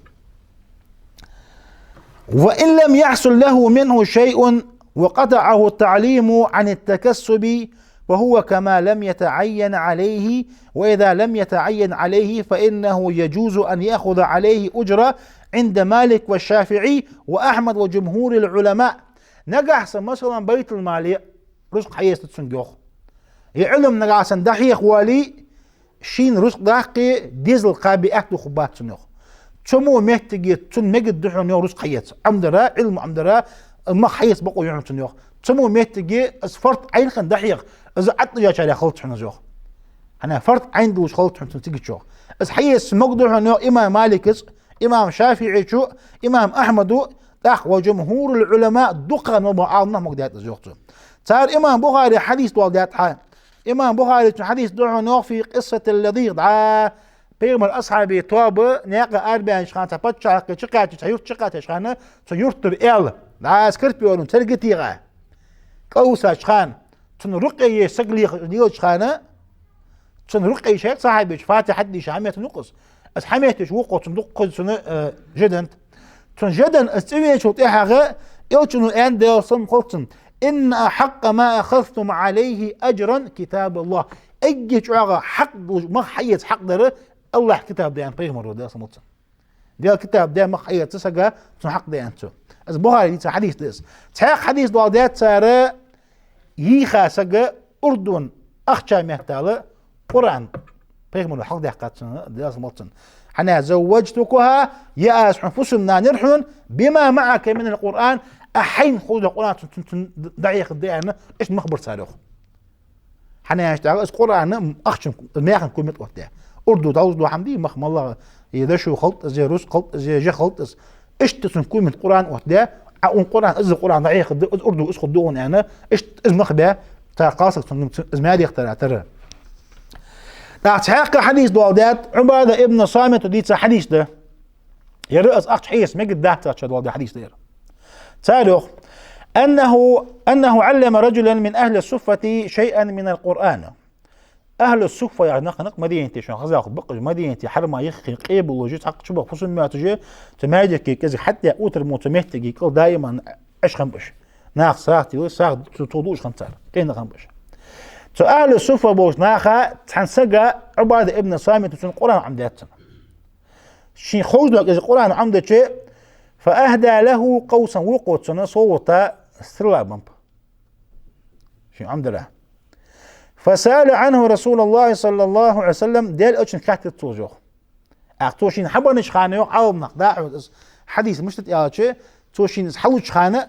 وإن لم يحصل له منه شيء وقطعه التعليم عن التكسب وهو كما لم يتعين عليه وإذا لم يتعين عليه فإنه يجوز أن يأخذ عليه أجرة عند مالك والشافعي وأحمد وجمهور العلماء نجح مثلا بيت المال رزق حيث تسنجوخ يعلم نجح دحيق والي شين رزق داقي ديزل قابي أكتو خبات سنوخ تمو مهتجي تن مجد دحون رزق حيث عمدرا علم عمدرا ما حيث بقوا يعلم سنوخ تمو مهتجي اسفرت عين خن دحيق إذا عطيا شاري خلط حنا زوخ أنا فرت عنده خلط حنا تيجي تشوخ إذا حيث مقدر إنه إمام مالك إمام شافعي شو إمام أحمد داخ وجمهور العلماء دقن وبعضنا مقدات زوخته صار إمام بخاري حديث والدات حال إمام بخاري حديث دعوه في قصة الذي دعا بيغم الأصحاب تواب ناقة 40 شخان تبتشع كشقات تيورت شقات شخانة تيورتر إل دعا سكربيون تلقتيغا قوسا شخان تنرقي سقلي ديوش خانة تنرقي شيء صاحب فاتح حدي شامية نقص اس حميتش وقو تنقص سنة جدا تنجدا استوي شو تيحا يوتشنو ان ديل صن قلتن ان حق ما اخذتم عليه اجرا كتاب الله اي شعغا حق ما حيت حق دره الله كتاب ديان بيغمر ده صمتن ديال كتاب ده ما حيت تسقا حق ديان تو از بخاري دي حديث ديس تحق حديث دوادات ساره يخا سقا أردن أخشى مهتالة قرآن بيغمر الحق دي حقاتنا دي صمتن حنا زوجتكها يا أنفسنا نرحون بما معك من القرآن أحين خذ القرآن دعيق الديانة إيش مخبر سالوخ حنا يشتغل القرآن أخشم المياخن كل متوقع أردو دوز حمدي مخم الله يدشو خلط زي روس خلط زي جي خلط إيش تسن كل من القرآن وحده القرآن إز القرآن دعيق أردو إس خدون أنا إيش إز مخبه تقاصك إز ما دي اخترع ترى تحقق حديث دوالدات عبادة ابن صامت وديت حديث ده يرأس أخت حيث ما قد دهت أشهد حديث ده تالوخ أنه علم رجلا من أهل الصفة شيئا من القرآن أهل الصفة يعني نق مدينتي شو خزاق بقج مدينتي حرمة يخي قيب وجيت حق شبه خصوصا ما تجي تماجك كذا حتى أوتر متمهتجي كل دائما إيش خنبش ناخ ساعتي وساعت تطودوش خنصار كين خنبش أهل الصفة بوش ناخا تحنسقى عبادة ابن صامت وسن القرآن عمداتنا شين خوجنا إذا القرآن عمدت شيء فأهدى له قوسا وقوتنا صوتا سترلا بمب شو عمد له فسأل عنه رسول الله صلى الله عليه وسلم ديال أوشن كاتت توجوه أعطوشين حبنش خانه أو نقداع حديث مش تتياجي توشين حلوش خانه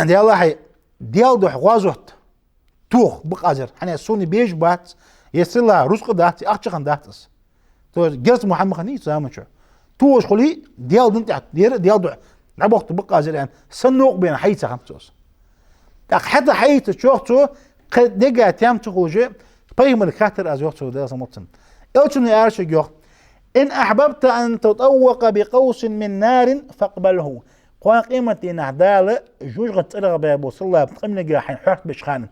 ديال الله ديال دوح غازوت توخ بقاجر حنا سوني بيج بات يسلا رزق دات أخشخن داتس تو جرس محمد خني سامشو توش خلي ديال دنت ديال دوح نبوخت بقاجر يعني سنوق بين حيته خمسوس حتى حيته شوختو قد دقا تيام تخوجي بيهم الكاتر أزوختو ديال سموتن أوتشن يارش جوخ إن أحببت أن تطوق بقوس من نار فاقبله قوان قيمة نهدال جوج غتسرغ بابو صلى الله بقيم نقا حين حرت بشخان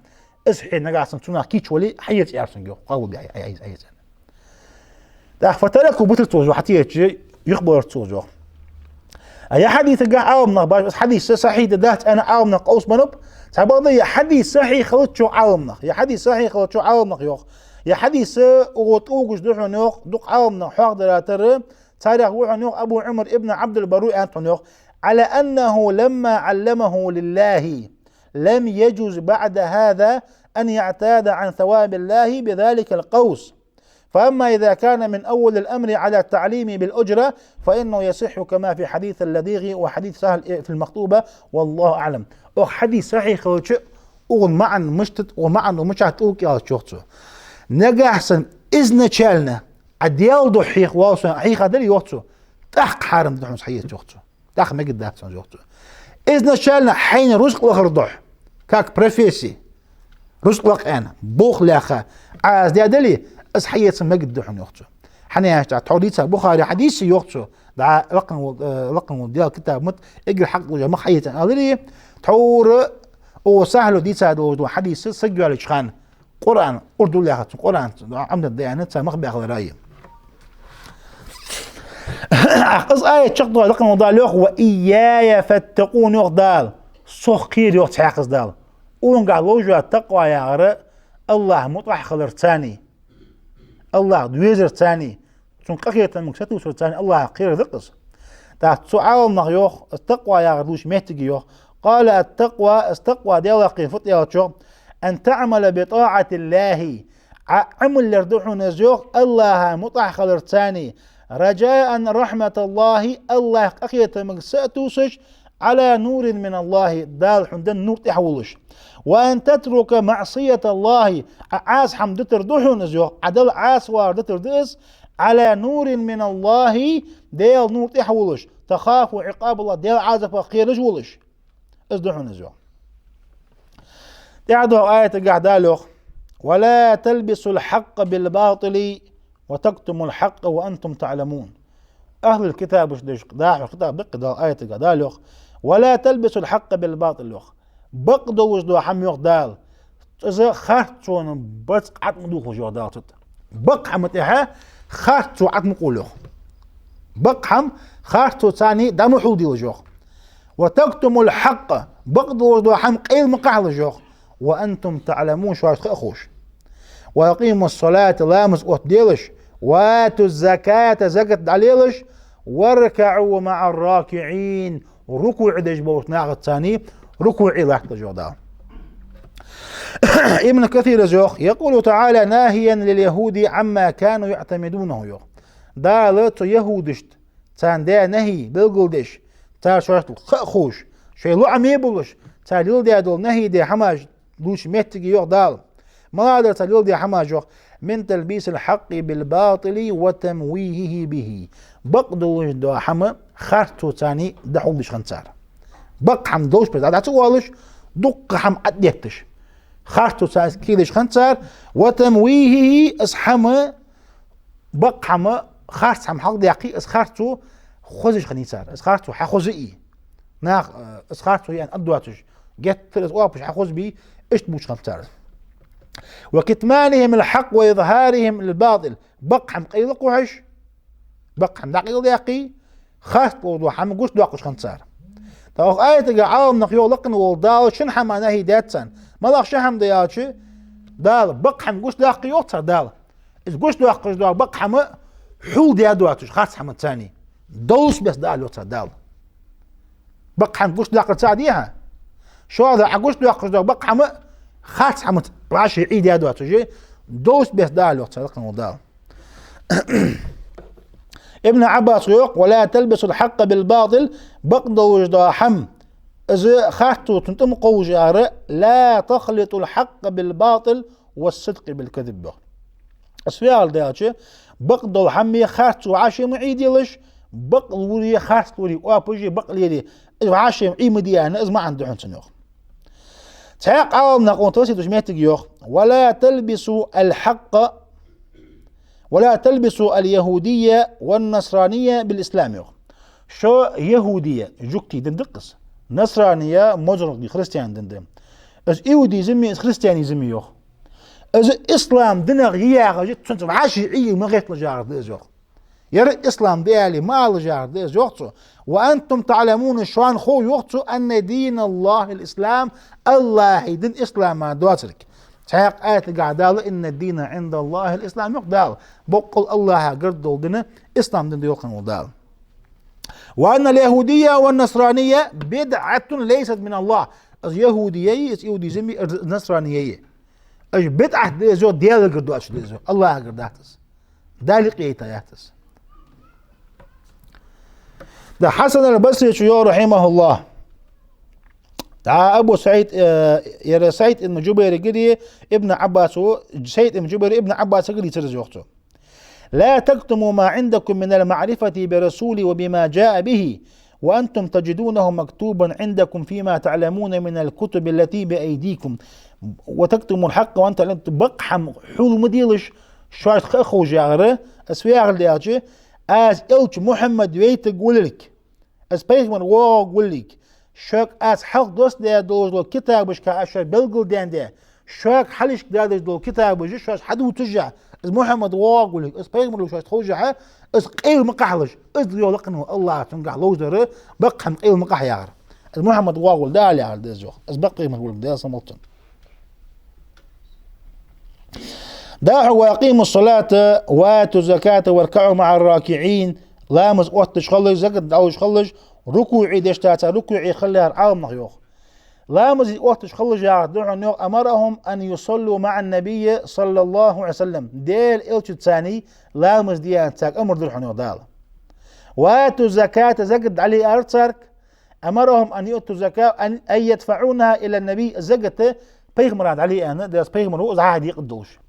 اسحي نقا سنتونا كيتش ولي حيت يارسن جو قاول بي أي سنة دا فتلكو بطل توجو حتى يجي يخبر توجو أي حديث قا عاوم نغباش بس حديث صحيح دات أنا عاوم نقوس بنب تعبضي حديث صحيح خلط شو عاوم نغ يا حديث صحيح خلط شو عاوم نغ يوخ يا حديث وطوقش دوحو نوخ دوق عاوم نغ حاق دراتر تاريخ وحو نوخ أبو عمر ابن عبد البروء أنتو نوخ على أنه لما علمه لله لم يجوز بعد هذا أن يعتاد عن ثواب الله بذلك القوس فأما إذا كان من أول الأمر على التعليم بالأجرة فإنه يصح كما في حديث اللذيغ وحديث سهل في المخطوبة والله أعلم أو حديث صحيح خوش أغن معا مشتت ومعا ومشاهد أوك يا شوختو نجاحسن إذن تشالنا عديال دو حيخ واصل حيخ هذا يوختو تحق حارم دحوم صحيح شوختو تحق ما قد داخل شوختو إذن تشالنا حين رزق لخر ضح كاك بريفيسي رزق لك أنا بوخ لاخا عاز دي أدلي أصحيت ما قد دحوم يوختو حنياش تعوديتها بخاري حديث يوختو دع رقم ديال كتاب مت اجري حق ما حيت أدلي تور وسهل ديتا دو حديث سجوا على شخان قرآن أردو لها قرآن عمد الديانة مخبي أخذ رأيه أقص آية شقضوا لقم وضال يوخ وإياي فاتقون يوخ دال صخير يوخ تحاقص دال ونقع لوجه التقوى يا غراء الله مطرح خلر تاني الله دويزر تاني تنققية المكساتو سر تاني الله قير ذقص تعاون نغيوخ التقوى يا غردوش مهتقي يوخ قال التقوى استقوى ديال قيفت يا شو أن تعمل بطاعة الله عمل لردوح نزيوخ الله مطع خلر تاني رجاء رحمة الله الله أخية مقسأتوسش على نور من الله دال حمدن نور تحولش وأن تترك معصية الله عاس حمد تردوح نزيوخ عدل عاس واردتر ديس على نور من الله ديال نور تحولش تخاف عقاب الله ديال عازف خيرج ولش ازدحوا نزوع تعدوا آية قاعدة ولا تلبسوا الحق بالباطل وتكتموا الحق وأنتم تعلمون أهل الكتاب وش داح الكتاب بقدر آية قاعدة ولا تلبسوا الحق بالباطل بقدوا وجدوا حم يقدال إذا خرطون بس عتم دوخ وجوا دال بق حمتها خرطوا عتم قوله بق حم خرطوا ثاني دم حودي وجوا وتكتم الحق بقدوا وجدوا حم قيل مقعل جوخ وأنتم تعلمون شو أخوش ويقيموا الصلاة لامس أتديلش واتوا الزكاة زكاة عليلش واركعوا مع الراكعين ركوع دج بوت ناغ الثاني ركوع لحظة جودا ابن كثير زوخ يقول تعالى ناهيا لليهود عما كانوا يعتمدونه يوخ دالت يهودشت تان دا نهي بالقلدش تا شرط خوش شي لو عمي بولش تا ليل دي دول نهي دي حماج دوش متجي يوخ دال ما تا ليل دي حماج من تلبيس الحق بالباطل وتمويهه به بقدو دو حما خرطو تاني دحولش خنصار بق حم دوش بس عدت والش دق حم اديتش خرطو ساس كيلش خنصار وتمويهه اسحما بق حما خرط حم حق دقيق اسخرطو خوزش خنيصار اسخرطو حخوزي ناخ اسخرطو يعني ادواتش جت ثلاث وابش حخوز بي ايش بوش خنصار وكتمانهم الحق وإظهارهم الباطل بقحم قيلق وحش بقحم دقيق دقي خاص وضوحم قوش دقش خنصار طاق آية قاعدة نقيو لقن والدال شن حما نهي داتسن ملاق شهم دياتشي دال بقحم قوش دقي يوتر دال إذ قوش دقش دال بقحم حول ديادواتش خاص حما تاني دوس بس دال يوتر دال بق حم قش داقل سعديها شو هذا عقوش داقل بق حم خاص حمت وعاش يعيد يا دوات جي دوس بس دال وقت صدقنا ودال. ابن عباس يقول ولا تلبس الحق بالباطل بقد وجدا حم إذا خاطو تنتم قوجار لا تخلط الحق بالباطل والصدق بالكذب. اسفيال داتش بقد الحمي خاطو عاشي معيد يلش بقد وري خاطو وري وابوجي بقد يدي عاشي عيمديان إذا ما عنده حنسن يوخ تحق عوام نقول توسيد جميتك يوخ ولا تلبسوا الحق ولا تلبسوا اليهودية والنصرانية بالإسلام يوخ شو يهودية جوكتي دندقس نصرانية مجرد خريستيان دندم از يهودي زمي از خريستياني زمي يوخ از إسلام دنغ ياغ جت تنتم عاشي عي ما غيت لجار ديز يوخ يرى إسلام ديالي ما لجار ديز يوخ وأنتم تعلمون شوان خو يوخ أن دين الله الإسلام الله دين إسلام ما دواترك تحق آيات قاعدة إن الدين عند الله الإسلام يقدال بقول الله قردل دين إسلام دين يوخن ودال وأن اليهودية والنصرانية بدعة ليست من الله اليهودية يهودي زمي النصرانية أج بدعة ديزو ديال قردو أش ديزو الله قرداتس دالق يتياتس ده حسن البصري شيو رحمه الله أبو سعيد يا سعيد بن جبير قدي ابن عباس سعيد بن جبير ابن عباس قدي ترجوخته لا تكتموا ما عندكم من المعرفة برسولي وبما جاء به وأنتم تجدونه مكتوبا عندكم فيما تعلمون من الكتب التي بأيديكم وتكتموا الحق وأنت بقحم حول مديلش شوية خخو جاغرة أسوياغ اللي از إلش محمد ويت قولك از بيغمر واو قولك شاك از حق دوست ده دوز لو كتابش كأشر بلغل دين ده شاك حلش دادش لو كتابش شاش حدو تجع از محمد واو قولك از بيغمر لو شاش تخوجع از قيل مقحلش از ليو لقنه الله تنقع لوزدر بقحم قيل مقح ياغر از محمد واو قول دالي على دزوخ از بقي من قولك ده صمتن داعوا واقيموا الصلاة واتوا الزكاة واركعوا مع الراكعين لامز وقت تشخلج زكاة أو تشخلج ركوعي دشتاتا ركوعي خليها العالم نغيوخ لامز وقت تشخلج أمرهم أن يصلوا مع النبي صلى الله عليه وسلم ديل إلش الثاني لامز ديان تاك أمر درحنيو دال واتوا الزكاة زكاة علي أرتسارك أمرهم أن يؤتوا الزكاة أن يدفعونها إلى النبي زكاة بيغمرات علي أنا داس بيغمرو زعاد يقدوش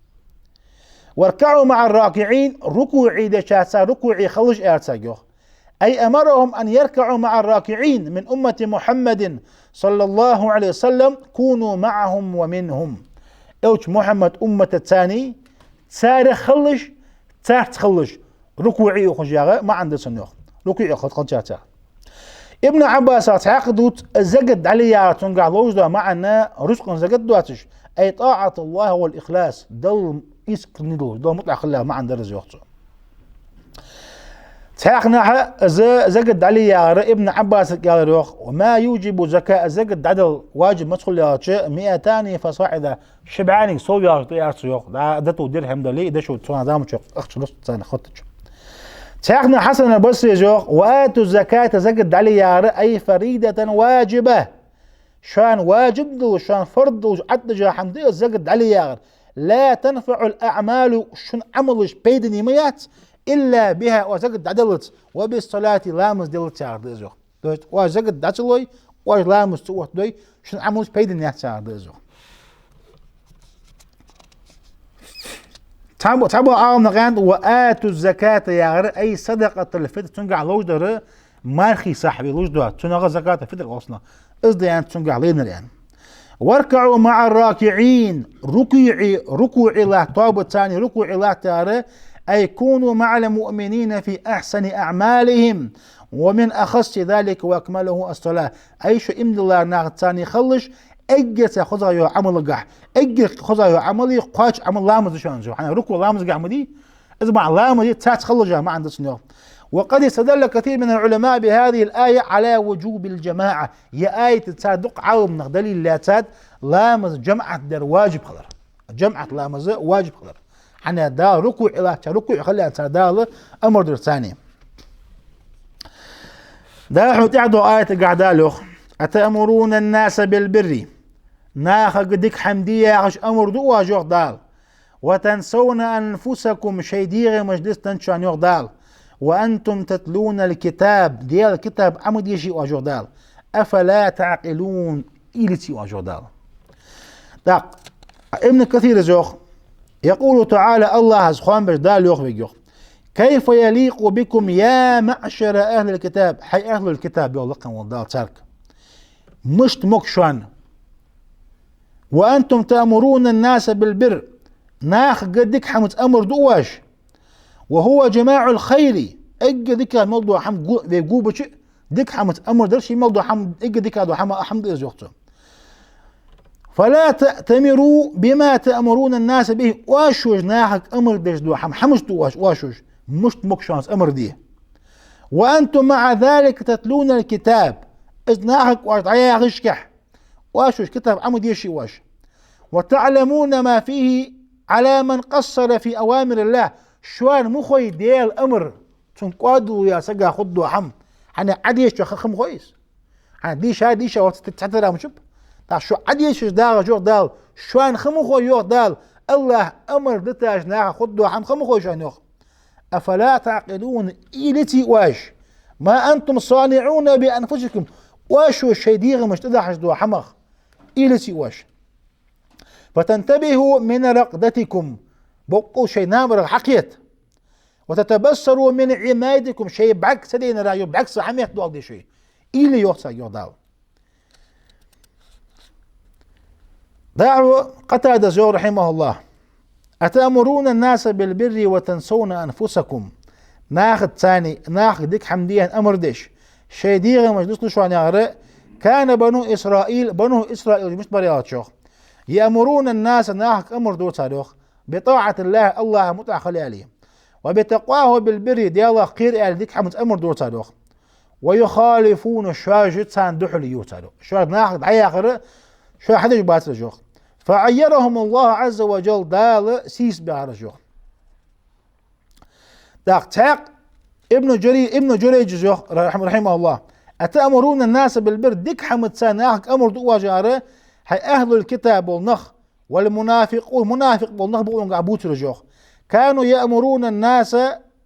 واركعوا مع الراكعين ركوعي دشاسا ركوعي خلج ارتاجوخ أي أمرهم أن يركعوا مع الراكعين من أمة محمد صلى الله عليه وسلم كونوا معهم ومنهم اوش محمد أمة الثاني تسار خلج تار تخلج ركوعي خجاغة ما عنده سنوخ ركوعي خلجاتا ابن عباس تعقدوت زقد عليا تنقع لوجدا معنا رزق زقد دواتش أي طاعة الله والإخلاص دل يسكنيدو دو مطلع خلاها ما عند درجة وقته تحقنا زقد عليا ابن عباس قال روخ وما يوجب زكاة زقد عدل واجب مدخل يا 200 فصاعدا شبعاني صويا يا سيوخ دتو درهم دلي دشو تصنع دامش اخش نص سنه خطج تحقنا حسن البصري جوخ واتوا الزكاة زقد عليا أي فريدة واجبة شان واجب دو شان فرض دو عدجا حمدي زقد عليا لا تنفع الأعمال شن عملش بيدني ميات إلا بها وزقد عدلت وبالصلاة لامس دلت شعر ديزو وزقد داتلوي ولامس توت دوي شن عملش بيدني شعر ديزو تعبوا عام نغاند وآتوا الزكاة يا غير أي صدقة الفطر تنقع لوجدر مارخي صاحبي لوجدر تنقع زكاة الفطر أصلا إصدي يعني تنقع لينا يعني واركعوا مع الراكعين ركوعي الله طاب الثاني ركوعي الله تارى أي كونوا مع المؤمنين في أحسن أعمالهم ومن أخص ذلك وأكمله الصلاة أي شو إمد الله ناغ ثاني خلش أجت خذها يو عمل قح أجت خذها يو عملي قاش عمل لامز شلون جو أنا ركوع لامز قحمدي إذا مع لامز تات خلجها ما عندك سنو وقد استدل كثير من العلماء بهذه الآية على وجوب الجماعة هي آية تصادق عوم نغدلي لا تاد لامز جمعة در واجب خضر جمعة لامز واجب خضر حنا دا ركوع إلى ركوع خليها تصادال أمر در ثاني دا احنا تعدوا آية قاعدة له أتأمرون الناس بالبر ناخ قدك حمدية عش أمر دوا جوغ دال وتنسون أنفسكم شيديغ مجلس تنشان يوغ دال وأنتم تتلون الكتاب ديال الكتاب عمد يجي واجوغ دال أفلا تعقلون إلتي واجوغ دال داق ابن كثير زوخ يقول تعالى الله سبحانه باش دال يوخ بيجوخ كيف يليق بكم يا معشر أهل الكتاب حي أهل الكتاب يولقن والدال ترك مشت مكشان وأنتم تأمرون الناس بالبر ناخ قدك حمد أمر دواش وهو جماع الخير اج ذيك موضوع حمد بيجوبش ديك حمد امر درشي موضوع حمد اج ذيك هذا حمد ازوقته فلا تأتمروا بما تأمرون الناس به واشوج ناحك امر دش دو حمشت واشوج مش مكشانس امر دي وانتم مع ذلك تتلون الكتاب اذ ناحك وعيا غشكح واشوج كتاب عمد يشي واش وتعلمون ما فيه على من قصر في اوامر الله شوان مخوي ديال امر تنقادوا يا سجا خدوا حم انا عديش خم كويس انا ديش وتتحترم مشب تا شو عديش دار جو دال شوان خم خوي يو دال الله امر دتاج نا خدوا حم خم خوي شان يخ افلا تعقلون التي واش ما انتم صانعون بانفسكم واش الشيء ديغ مش تدحش دو حمخ التي واش فتنتبهوا من رقدتكم بقوا شيء نامر حقيت وتتبصروا من عمايدكم شيء بعكس دين رايو بعكس حميت دو دي شيء إلي يوصى يودال دعوا قتادة زور رحمه الله أتأمرون الناس بالبر وتنسون أنفسكم ناخد ثاني ناخد ديك حمديا أمر ديش شيء ديغ مجلس لشوان يغرق كان بنو إسرائيل مش بريات شوخ يأمرون الناس ناخد أمر دو تاريخ بطاعة الله متأخل عليه وبتقواه بالبر دي الله قير ديك حمد أمر دو تاريخ ويخالفون الشواج تسان دحل يوتارو شواج ناخد عي آخر شواج حدش بات رجوخ فعيرهم الله عز وجل دال سيس بها رجوخ داق تاق ابن جريج جوخ رحمه الله أتأمرون الناس بالبر ديك حمد تسان ناخد أمر دو واجاره هي أهل الكتاب والنخ والمنافق والنخ بقولون قعبوت رجوخ كانوا يأمرون الناس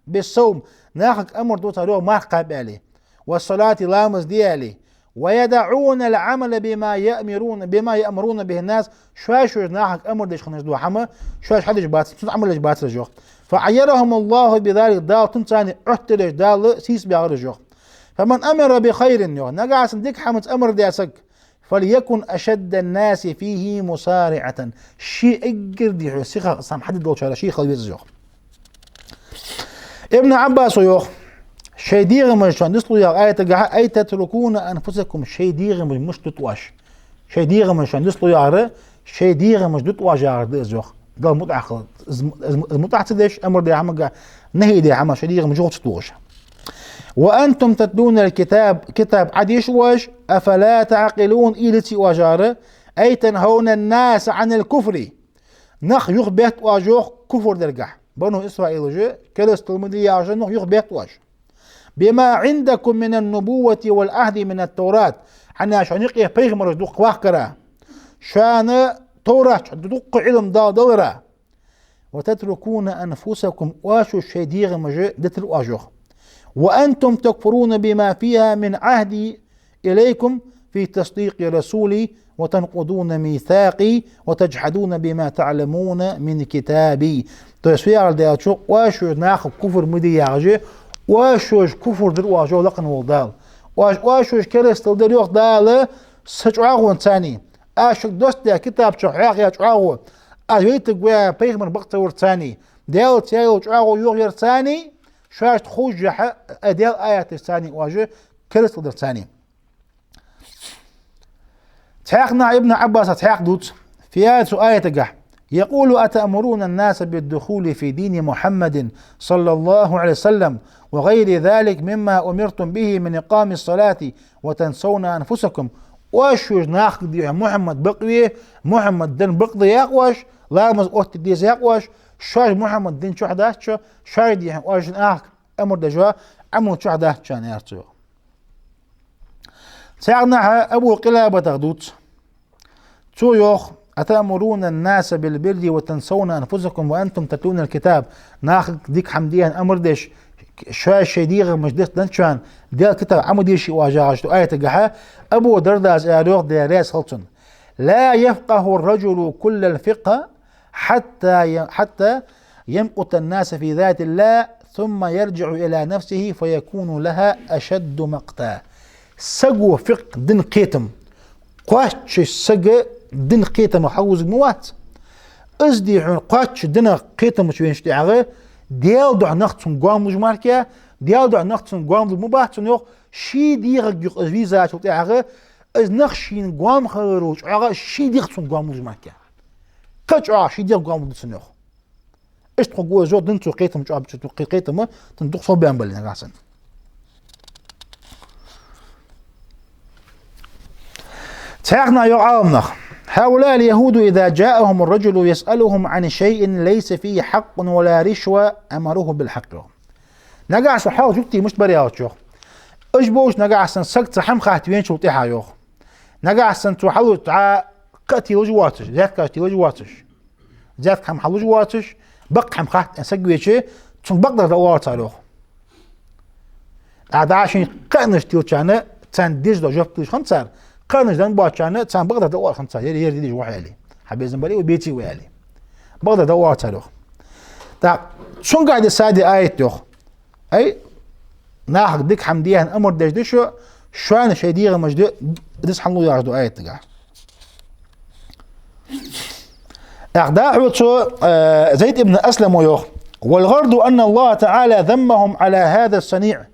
بالصوم ناخد أمر دو تاريخ ما قاب عليه والصلاة لامز ديالي ويدعون العمل بما يأمرون به الناس شواش ناحك أمر ديش خنش دو حما شواش حدش بات عمل ليش بات رجوخ فعيرهم الله بذلك دال تنساني احتلش دال سيس بيع رجوخ فمن أمر بخير نقع سنديك حمد أمر دياسك فليكن أشد الناس فيه مسارعة شيء اجر دي حسيخة صام حد دول شارع شيء خلوي رجوخ ابن عباس يوخ شيء ديغ مش نسلو يا آية تتركون أنفسكم شيء ديغ مش تتواش شيء ديغ مش نسلو يا شيء ديغ مش تتواش يا زوخ قال متعة المتعة تدش أمر دي عم نهي دي عم شيء ديغ مش تتواش وأنتم تتلون الكتاب كتاب عديش واش أفلا تعقلون إلتي واجاره أي تنهون الناس عن الكفر نخ يخبت واجوخ كفر درجع بنو إسرائيل جو كرست المدية عشان نخ يخبت واش بما عندكم من النبوة والعهد من التوراة حنا عشان يقيه بيغمر دوق واخكرا شان توراة دوق علم دالرا وتتركون أنفسكم واشو الشيء ديغ مجي دتر واجوخ وأنتم تكفرون بما فيها من عهدي إليكم في تصديق رسولي وتنقضون ميثاقي وتجحدون بما تعلمون من كتابي تسوير دياتشو واشو ناخ كفر مدي ياجي واشوش كفر در واجو لقن والدال واشوش كريستل در يوخ دال سجعاغو ثاني اشك دوست دي كتاب شحاغ يا شعاغو اجيت قوي بيغمر بقتور ثاني ديال تياو شعاغو يغير ثاني شاش تخوج ديال آيات الثاني واجه كريستل در ثاني تحقنا ابن عباس تحق دوت في آية قح يقول أتأمرون الناس بالدخول في دين محمد صلى الله عليه وسلم وغير ذلك مما أمرتم به من إقام الصلاة وتنسون أنفسكم واشوش ناخد دي محمد بقوي محمد دين بقضي يقوش لامز أوت ديز يقوش شاش محمد دين شو حداش شاش دي واش ناخد أمر دجوا عمو شو حداش كان يرتو تعرنا أبو قلابة تغدوت تو يوخ أتأمرون الناس بالبر وتنسون أنفسكم وأنتم تتلون الكتاب ناخذ ديك حمديا أمر ديش شوية شديغ مش ديش دنشان ديال كتاب عموديش واجاج آية تقحى أبو درداز أروح ديريس هلتون لا يفقه الرجل كل الفقه حتى يمقت الناس في ذات الله ثم يرجع إلى نفسه فيكون لها أشد مقتا سقو فقه دن قيتم قواتش سقو دن قيتم حوز موات ازدي قواتش دن قيتم شوين شتعغي ديال دع نختم قوام مجماركيا ديال دع نختم قوام مباحتن يوخ شي ديغ يق فيزا شتعغي از نخشين قوام خيروش عغا شي ديغ تون قوام مجماركيا قاچ شي ديغ قوام دسنوخ ايش تقول زود دنتو قيتم جاب قيتم تندق صوب بامبل نغاسن تعرنا يعامنا هؤلاء اليهود إذا جاءهم الرجل يسألهم عن شيء ليس فيه حق ولا رشوة أمروه بالحق نقع سحاو جبتي مش برياوت يوخ اجبوش نقع سن سقط حم خاتوين شو تيحا يوخ نقع سن تحلو تع قتي وجواتش ذات قتي وجواتش ذات حم حلو جواتش بق حم خات سقويشي تون بقدر دوار تاروخ عشان قنش تيوتشانا تان ديج دو جبتوش خمسار قرنش دان باتشانا تان بقدر دوار خمسة يري ديج وحالي حبي زنبالي وبيتي ويالي بقدر دوار تاروخ تا شون قاعد السادي آية يوخ أي ناخذ ديك حمديهن أمر دشدشو شوان شيديغ مجدو دس حلو ياردو آية تقع أعداء زيد ابن أسلم ويوخ والغرض أن الله تعالى ذمهم على هذا الصنيع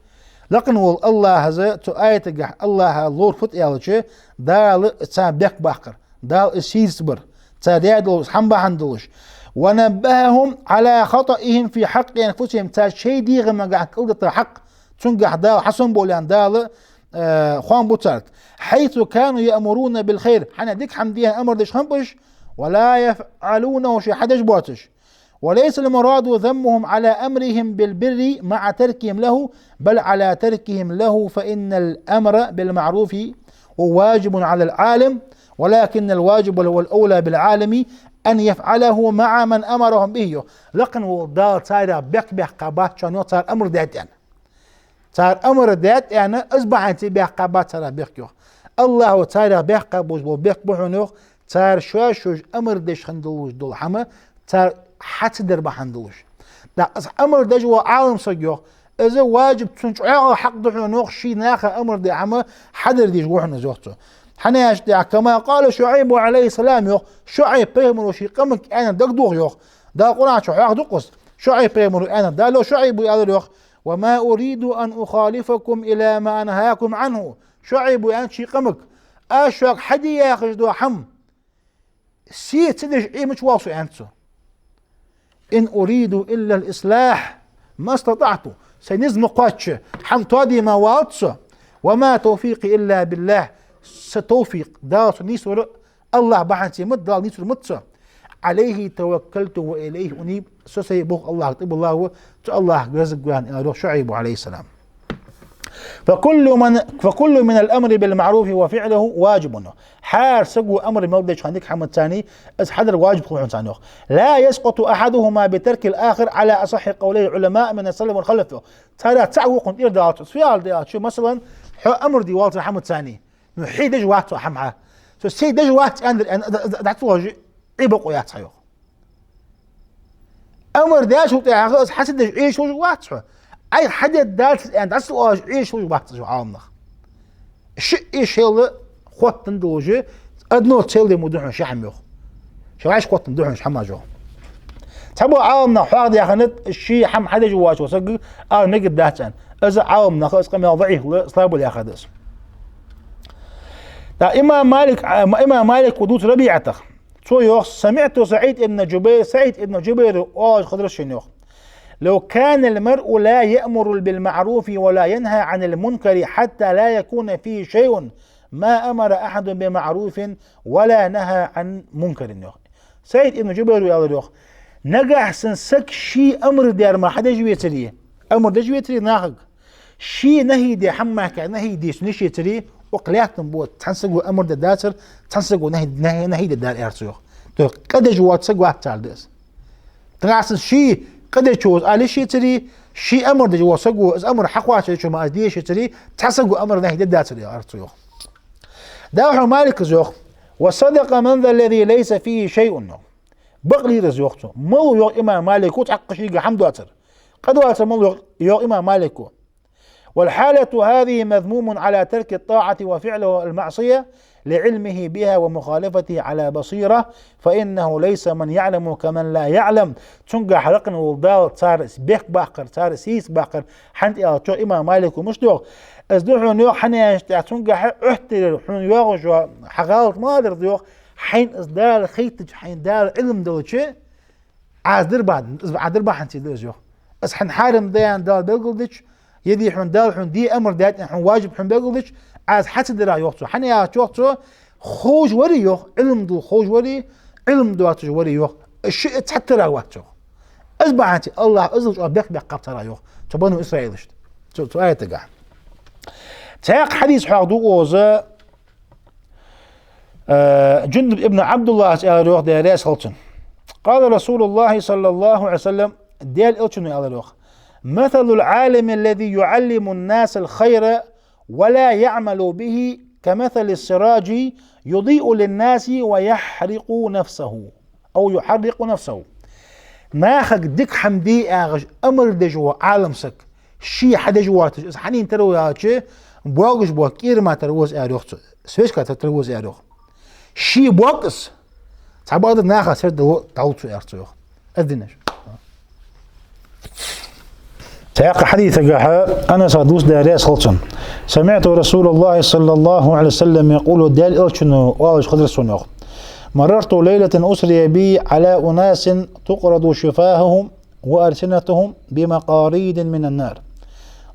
لكن الله هذا تو آية تقع الله لور فت يالشي دال تسان بيك باقر دال السيسبر تاديدو حنبا حندوش ونبههم على خطئهم في حق أنفسهم تا شي ديغ ما قاعد قلدة حق تنقح دال حسن بولان دال خوان بوتارك حيث كانوا يأمرون بالخير حنا ديك حمديا أمر ديش خنبش ولا يفعلونه شي حدش بواتش وليس المراد ذمهم على أمرهم بالبر مع تركهم له بل على تركهم له فإن الأمر بالمعروف واجب على العالم ولكن الواجب هو الأولى بالعالم أن يفعله مع من أمرهم به لكن ودال تايرا بيك قابات شانو تار أمر دات يعني تار أمر دات يعني أصبح أنت بيك قابات تار بيك الله تايرا بيك قابوز وبيك بحنوخ تار شوش أمر ديش خندلوش دول حما تار حتى دربا حندلوش دا أمر دجوا عالم صجوه إذا واجب تنشعر حق دحنوخ شي ناخ أمر دي حما حدر ديش وحنا زوجته حناش دع كما قال شعيب عليه السلام يوخ شعيب بيمر شي قمك أنا دقدوغ يوخ دا قرآن شعيب دقص شعيب بيمر أنا دا لو شعيب يقول يوخ وما أريد أن أخالفكم إلى ما أنهاكم عنه شعيب يعني شي قمك أشوك حدي ياخذ دو حم سي تدش إيه مش واصل أنتو إن أريد إلا الإصلاح ما استطعت سنزم قاتش حم تودي ما واتص وما توفيقي إلا بالله ستوفيق داس نيسور الله بحنسي مد دال نيسور متس عليه توكلت وإليه أنيب سيبوخ الله طيب الله الله رزق إلى شعيب عليه السلام فكل من الأمر بالمعروف وفعله واجب حار سقو أمر مودش عندك حمد ثاني از حدر واجب خوحن ثاني لا يسقط أحدهما بترك الآخر على أصح قولي العلماء من السلف والخلف ترى تعوق إردات سؤال ديات شو مثلا أمر دي والت حمد ثاني حي دج وقت حمها سي دج وقت أنا دعتوه عيبق ويات صحيح أمر داش هو تعرف حسد دج إيش هو وقت أي حدا دارت الآن دعس إيش هو وقت جو عامنا شيء إيش هلا خوات تندوجي أدنو تسيل مدوحن شحم يخ شو عايش خوات تندوحن شحم جو تبوا عامنا حاضر يا خنت الشيء حم حدا جواش وسق نقد داتن إذا عامنا خلاص قام ضعيف صابوا يا خدس إمام مالك ودوت ربيعته شو يخ سمعت سعيد ابن جبير خضر الشنيخ لو كان المرء لا يأمر بالمعروف ولا ينهى عن المنكر حتى لا يكون فيه شيء ما أمر أحد بمعروف ولا نهى عن منكر سعيد ابن جبير يقول يخ نجح سنسك شي أمر دير ما حدا جويتري أمر ده جويتري ناخذ شي نهي دي حماك نهي دي سنشي تري وقلياتن بو تنسقو أمر داتر تنسقو نهي دار إرسيوخ تو قدج واتسقو أحتال ديس تنعس شي قدج شوز على شي تري شي أمر دج واتسقو أمر حقوات شو ما أديه شي تري تنسقو أمر نهي داتر إرسيوخ داوحو مالك زوخ وصدق من ذا الذي ليس فيه شيء بقلي رزوخته مو يوغ إمام مالك وتحق شيء حمد واتر قد واتر مو يوغ إمام مالك والحالة هذه مذموم على ترك الطاعة وفعل المعصية لعلمه بها ومخالفته على بصيرة فإنه ليس من يعلم كمن لا يعلم تنقى حرقن والدال صار بيك باقر صار سيس باقر حنت يالتو إمام مالك ومشدوغ ازدوحو نيوغ حنيا تنقى احتر حن يوغ حقالت مادر ديوغ حين ازدال خيتج حين دال علم دولتشي عادر بعد حنتي دوزيوغ اس حن حارم ديان دال بلغلدش يدي حن دال حن دي امر دات حن واجب حن بلغلدش عاد حتى درا يوغتو حن يا توغتو خوج وري يوغ علم دو خوج وري علم دواتو وري يوغ الشيء تحت را واتو ازبعتي الله ازلج بك قبطرا يوغ تبنو اسرائيلش تو ايه تقع تاق حديث حاضو اوزا جندب ابن عبد الله اسال روح ديريس هلتن قال رسول الله صلى الله عليه وسلم ديال التشنو على روح مثل العالم الذي يعلم الناس الخير ولا يعمل به كمثل السراج يضيء للناس ويحرق نفسه او يحرق نفسه ناخك ديك حمدي اغج امر دجوا عالم سك شي حدا جواتج حنين ترو ياچه بوغش بو كير ما تروز اروخ سويش كا تروز اروخ شي بوقس تعباد ناخا سرد تعوت ارتو ادنش تاق حديث قاحة أنا صادوس داريس خلصن سمعت رسول الله صلى الله عليه وسلم يقول دال إلشنو واوش خضر السنوخ مررت ليلة أسري بي على أناس تقرض شفاههم وألسنتهم بمقاريد من النار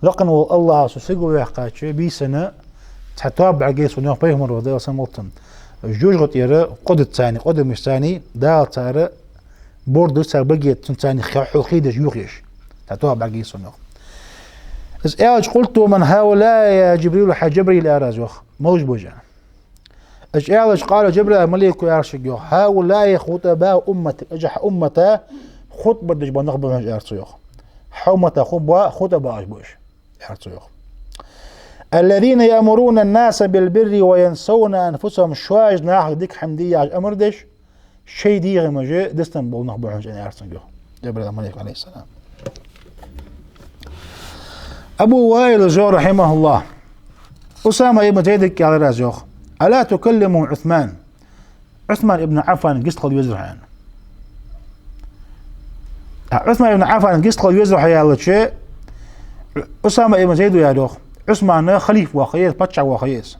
لقن الله سيقول يحقاتش بي سنة تحتواب عقيد سنوخ بيهم الرضي سموتن جوج غطيرة قد تاني قد مش تاني دال تارة بورد سار بقيت تاني خيد جيوخيش تحتواب عقيد سنوخ إذ إيش قلت من هؤلاء يا جبريل جبريل أرازوخ موج بوجع إيش قال جبريل مليك يا رشيق هؤلاء خطباء أمتي أجح أمتا خطبة دجبا نخبر من أرسيوخ حومة خطباء أجبوش أرسيوخ الذين يأمرون الناس بالبر وينسون أنفسهم شواج ناخ ديك حمدية أمر دش شيء دي غمجة دستن بول نخبر من أرسيوخ جبريل مليك عليه السلام أبو وائل الجو رحمه الله أسامة ابن زيد على رازوخ ألا تكلموا عثمان ابن عفان قسط قد يزرح عثمان ابن عفان قسط قد يزرح يا الله شيء أسامة ابن زيد يا دوخ عثمان خليف وخيس بطشع وخيس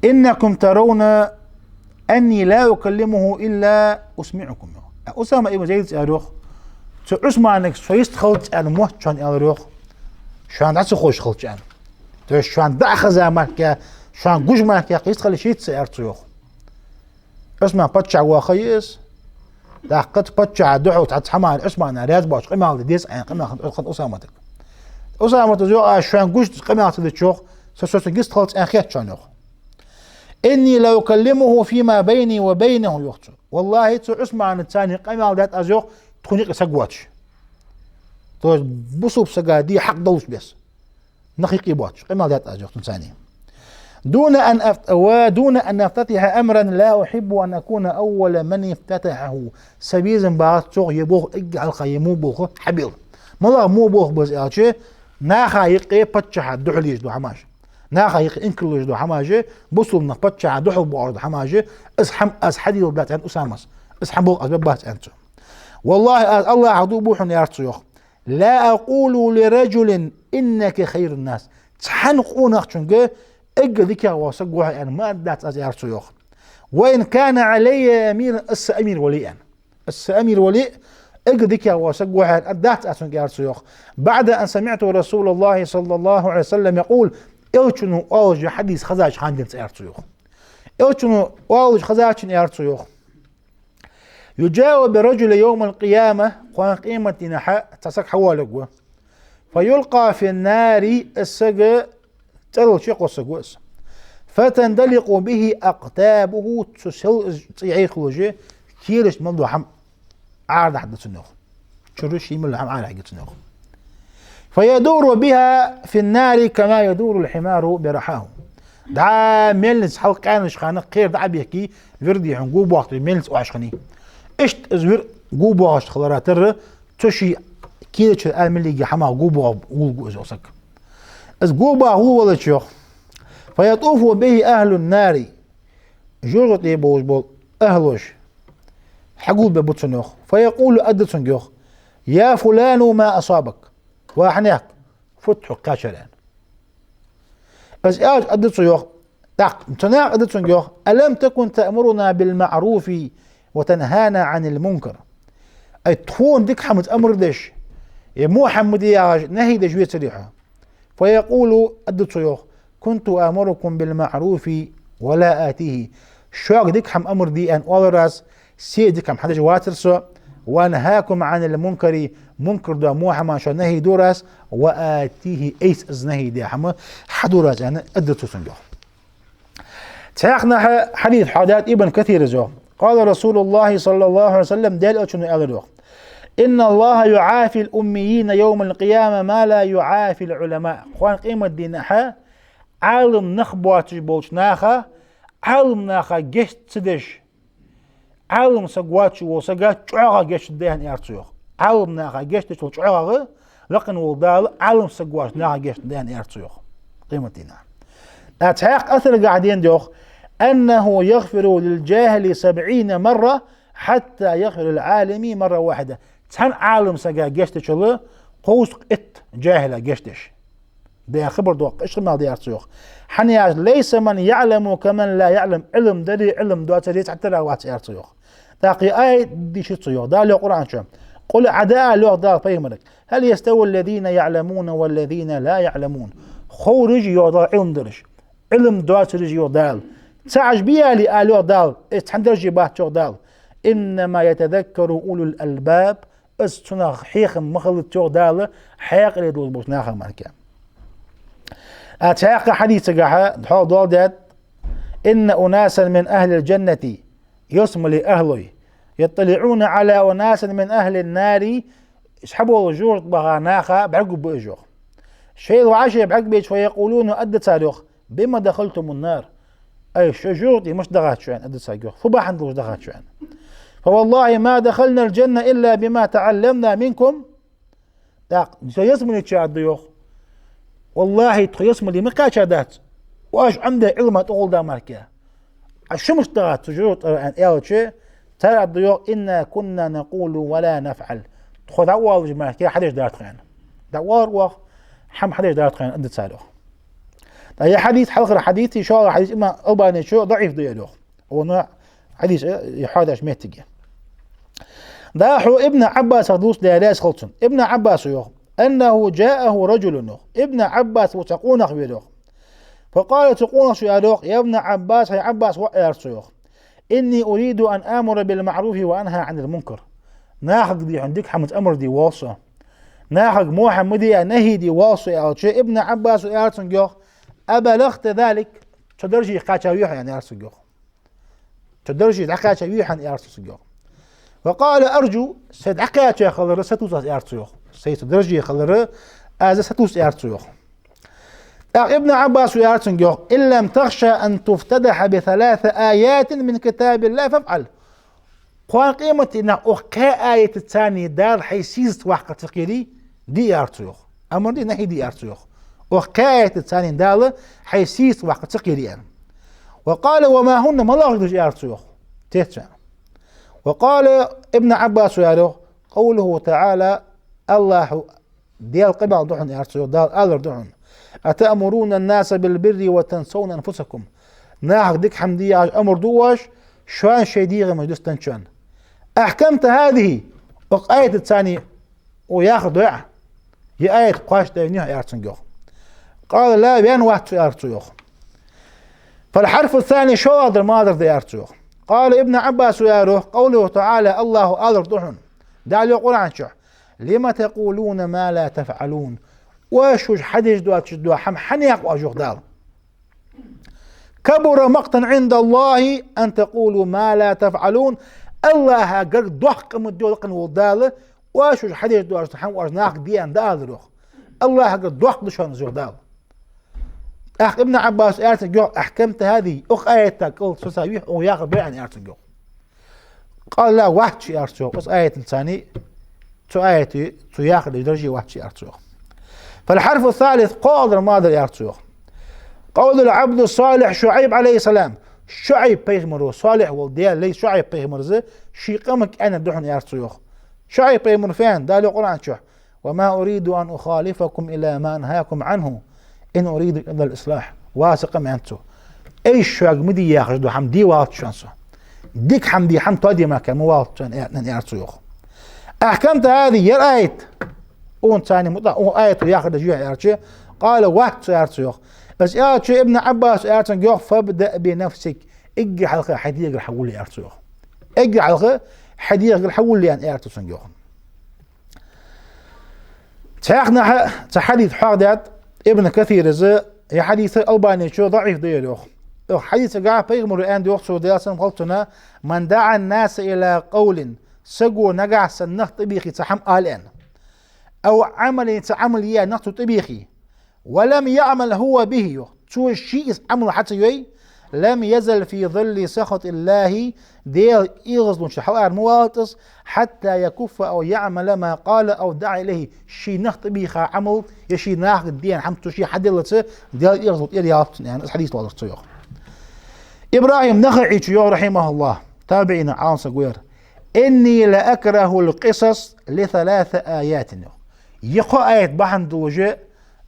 إنكم ترون أني لا أكلمه إلا أسمعكم أسامة ابن زيد يا دوخ عثمانك سويست خلط أنا موحشان يا دوخ شان عسى خوش خلط أنا توش شان دعخ زامك شان جوج ماك يا قيس خلي شيء تسيرتوخ اسمع بطشع وخيس دقت بطشع دحو تحمل اسمع انا رياض باش قيمه ديس قيمه خد اسامتك زو شان جوج قيمه تدشوخ سوسو قيس خلط اخيت شانوخ اني لو اكلمه فيما بيني وبينه يخطو والله تو اسمع عن الثاني قيمه دات ازوخ تخنيق سقواتش تو بصوب سقادي حق دوش بس نخيقي بواتش قيمه دات ازوخ ثاني دون أن أفتتح أمرا لا أحب أن أكون أول من افتتحه سبيزن بعض شوق يبوغ إجعل خيمو بوغ حبيل ملا مو بوغ بس أشي ناخا يقي بتشح دحليش دو حماش ناخا يقي إنكلوش دو حماجة بوصل نبتشح دحل بوغ حماجة أس حدي بلات عن أسامس أسحم بوغ أسبابات أنتو والله الله عدو بوحن يارتسيوخ لا أقول لرجل إنك خير الناس تحنقون أختشنك ذيك واسقوها يعني ما دات أزيارتيوخ وإن كان علي أمير السأمير وليا السأمير ولي ذيك واسقوها دات أزيارتيوخ بعد أن سمعت رسول الله صلى الله عليه وسلم يقول إلشنو أوج حديث خزاج خاندين أزيارتيوخ إلشنو أوج خزاج أزيارتيوخ يجاوب رجل يوم القيامة قوان قيمة نحاء تسك حوالقوه فيلقى في النار السجى تلو شيء قصقوس فتندلق به أقتابه تسيخلجه كيرش منذ حم عارض حد سنوخ شروش يمل حم عارض حد سنوخ فيدور بها في النار كما يدور الحمار برحاه دعا ميلنس حلق كانش خانق خير دعا بيحكي فيردي عن قوب وقت ميلنس وعشخني اشت ازوير قوب وقت خلراتر تشي كيرش الملي حما قوب وقوب ازوسك از قوب هو ولا شيخ فيطوف به أهل النار جوجت يبوش بول أهلوش حقول ببوتسنوخ فيقول أدتسنجوخ يا فلان ما أصابك وحناك فتح كاشران بس إيش أدتسنجوخ تناق أدتسنجوخ ألم تكن تأمرنا بالمعروف وتنهانا عن المنكر أي تخون ديك حمد أمر دش يا محمد يا نهي دش ويتريحه فيقول أدتسنجوخ كنت آمركم بالمعروف ولا آتيه شوق ديك حم أمر دي أن أولراس سي ديك حم حدش واترسو وانهاكم عن المنكر منكر دا موحما شو نهي دوراس وآتيه إيس إز نهي دي حم حدوراس يعني أدتو سنجو تحقنا حديث حدات ابن كثير زو قال رسول الله صلى الله عليه وسلم دال أتشنو أغلو إن الله يعافي الأميين يوم القيامة ما لا يعافي العلماء خوان قيمة دينها عالم نخبواتش بولش ناخا عالم ناخا جشت سدش عالم سقواتش وسقات شعوغا جشت ديهن يارتسوخ عالم ناخا جشت شعوغا لقن ولدال عالم سقواتش ناخا جشت ديهن يارتسوخ قيمتنا أتحاق أثر قاعدين دوخ أنه يغفر للجاهل 70 مرة حتى يغفر العالم مرة واحدة تحن عالم سقا جشت شلو قوس ات جاهلة جشتش ده خبر دوق ايش ما دي ارتسوخ حنياج ليس من يعلم كمن لا يعلم علم دري علم دوات ريت حتى لا وات ارتسوخ تاقي اي دي شو تسوخ ده لو قران شو قل عداء لو ده فهمك هل يستوي الذين يعلمون والذين لا يعلمون خورج يوضع علم درش علم دوات ريج يودال تعج بيا لي الو دال تحندرجي بات دال انما يتذكر اولو الالباب استنخ حيخ مخلط دال حيق يدول بوش ناخ مالك أتحقق حديث قاحة دحول دولدات إن أناسا من أهل الجنة يسمى لأهله يطلعون على أناس من أهل النار يسحبوا وجوه بغاناخا بعقب بأجوخ شيء وعشي بعقب بيش فيقولون أدى تاريخ بما دخلتم النار أي شجوع مش دغات شوين أدى تاريخ فباح عندوش دغات شوين فوالله ما دخلنا الجنة إلا بما تعلمنا منكم يسمى لتشاهد والله تخيصم اللي مقاشدات واش عنده علم تقول دا ماركا الشمس تغات تجوت ان ايوتشي ترى الضيوق إنا كنا نقول ولا نفعل تخذ اول ماركا حدش دارت خان دوار و حم حدش دارت خان عند تسالو هي حديث حلقه حديثي شو حديث اما اباني شو ضعيف ديالو ونوع حديث يحادش مهتجي داحو ابن عباس دوس ديالاس خلصن ابن عباس يوخ أنه جاءه رجل ابن عباس وتقونخ بيدوخ فقال تقونخ يا ابن عباس يا عباس وإرسوخ إني أريد أن آمر بالمعروف وأنهى عن المنكر ناخذ دي عندك حمد أمر دي واصة ناخذ محمدي نهي دي واصة أو شيء ابن عباس وإرسوخ أبلغت ذلك تدرجي قاتشاويح يعني إرسوخ تدرجي قاتشاويح يعني إرسوخ وقال أرجو سيد عقاتشا خلر ستوسات إرسوخ سيد درجي خلره از ستوس ارتسوخ ابن عباس يارتسنجوخ ان لم تخشى ان تفتدح بثلاث ايات من كتاب الله فافعل قوان قيمة ان اخا آية الثانية دار حيسيز وحقة تقيري دي ارتسوخ امر دي نحي دي ارتسوخ اخا آية الثانية دار حيسيز وحقة تقيري وقال وما هن ملاغدج ارتسوخ تهتشان وقال ابن عباس يارو قوله تعالى الله ديال قبل دحن يارسو دال آلر دحن أتأمرون الناس بالبر وتنسون أنفسكم ناحق ديك حمدية أمر دواش شوان شيديغ مجلستان شوان أحكمت هذه آية الثانية وياخذ ضيع هي آية قاش دينيها يارسنجوخ قال لا بيان واحد يارسوخ فالحرف الثاني شو هذا المادر دي يارسوخ قال ابن عباس يا روح قوله تعالى الله آلر دحن دال يقول عن شو لما تقولون ما لا تفعلون وشوش حدش دوا تشدوا حم حنيق واجوخ دال كبر مقتا عند الله أن تقولوا ما لا تفعلون. الله قد ضحك مدولقن والدالة واشوش حديث دوار سحن وارزناق ديان دال روح الله قد ضحك دشان زور دال. أخ ابن عباس أرتجو أحكمت هذه أخ آيتك قلت سساويه وياخذ بيعني أرتجو قال لا واحد شيء أرتجو بس آية الثاني تو آيتي تو ياخذ درجة واحد شيء أرتجو. فالحرف الثالث قادر ماذا أرتجو قول العبد الصالح شعيب عليه السلام. شعيب بيغمر صالح والديال ليس شعيب بيغمر زي شي قمك أنا دحن أرتجو. شعيب بيغمر فين دال القرآن شو وما أريد أن أخالفكم إلى ما أنهاكم عنه إن أريد إلا الإصلاح واثق من أنتو إيش شو مدي ياخذ حمدي واط شانسو ديك حمدي حم تودي ما كان واط شان يارتو أحكمت هذه يرأيت أون ثاني مطلع آية ياخذ جوع يارتو قال واحد يارتو بس يارتو ابن عباس يارتو فابدأ بنفسك اجي حلقة حديق الحول يارتو اجي حلقة حديق الحول يارتو سنجو تاخنا تحديث حادث ابن كثير زي هي حديث الباني شو ضعيف ديالو حديث قاعد بيغمر الان دي وقت دياسن قلتنا من دعا الناس الى قول سقو نقع سنخ طبيخي تحم الان او عمل تعمل يا نخ طبيخي ولم يعمل هو به شو الشيء عمل حتى يوي لم يزل في ظل سخط الله ديال يغزلون شحوار مواطس حتى يكف أو يعمل ما قال أو دعا إليه شي نخط بيخا عمل يشي ناخد الدين حمتو شي حدلته ديال يغزل إليات يعني حديث الله الصيوخ. إبراهيم نخعي شيوخ رحمه الله تابعين عانس قوير إني لأكره القصص لثلاث آيات يقو آيات بحن دوجه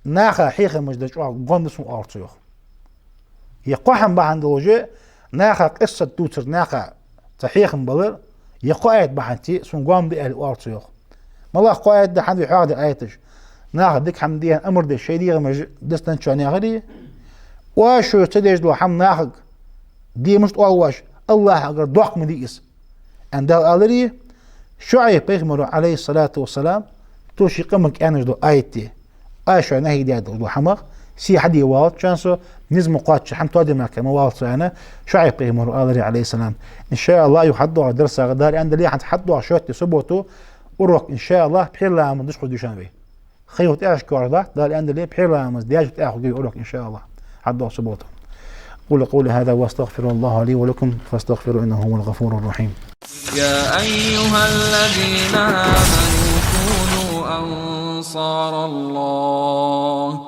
ناخا حيخ مجدج قندس وآرتيوخ يقوحن بحن دوجه ناخا قصة توتر ناخا تحيخ مبلر يقو آيات بحنتي سنقوم بأهل وآرتيوخ مالله قو آيات ده حد يحاضي آياتش ناخا ديك حمديان أمر دي شي دي دستان شواني غري واشو تديج دو حم ناخا دي مشت أولواش الله أقر دوح مديس عندها قالري شعيب بيغمر عليه الصلاة والسلام توشي قمك أنج دو آيتي آشو نهي دي دو حمق سي حدي واط شانسو نزم قاتش حم تودي معك مواط أنا شعيب بيغمر عليه السلام إن شاء الله يحضوا درس غدار عند اللي حتحضوا شوتي سبوتو وروك إن شاء الله بحير لا من دشخو دوشان بي خيوت إيش كوردا دار عند اللي بحير لا من دياج تأخذ وروك إن شاء الله حضوا سبوتو. قولوا هذا واستغفر الله لي ولكم فاستغفروا إنه هو الغفور الرحيم. يا أيها الذين آمنوا كونوا أنصار الله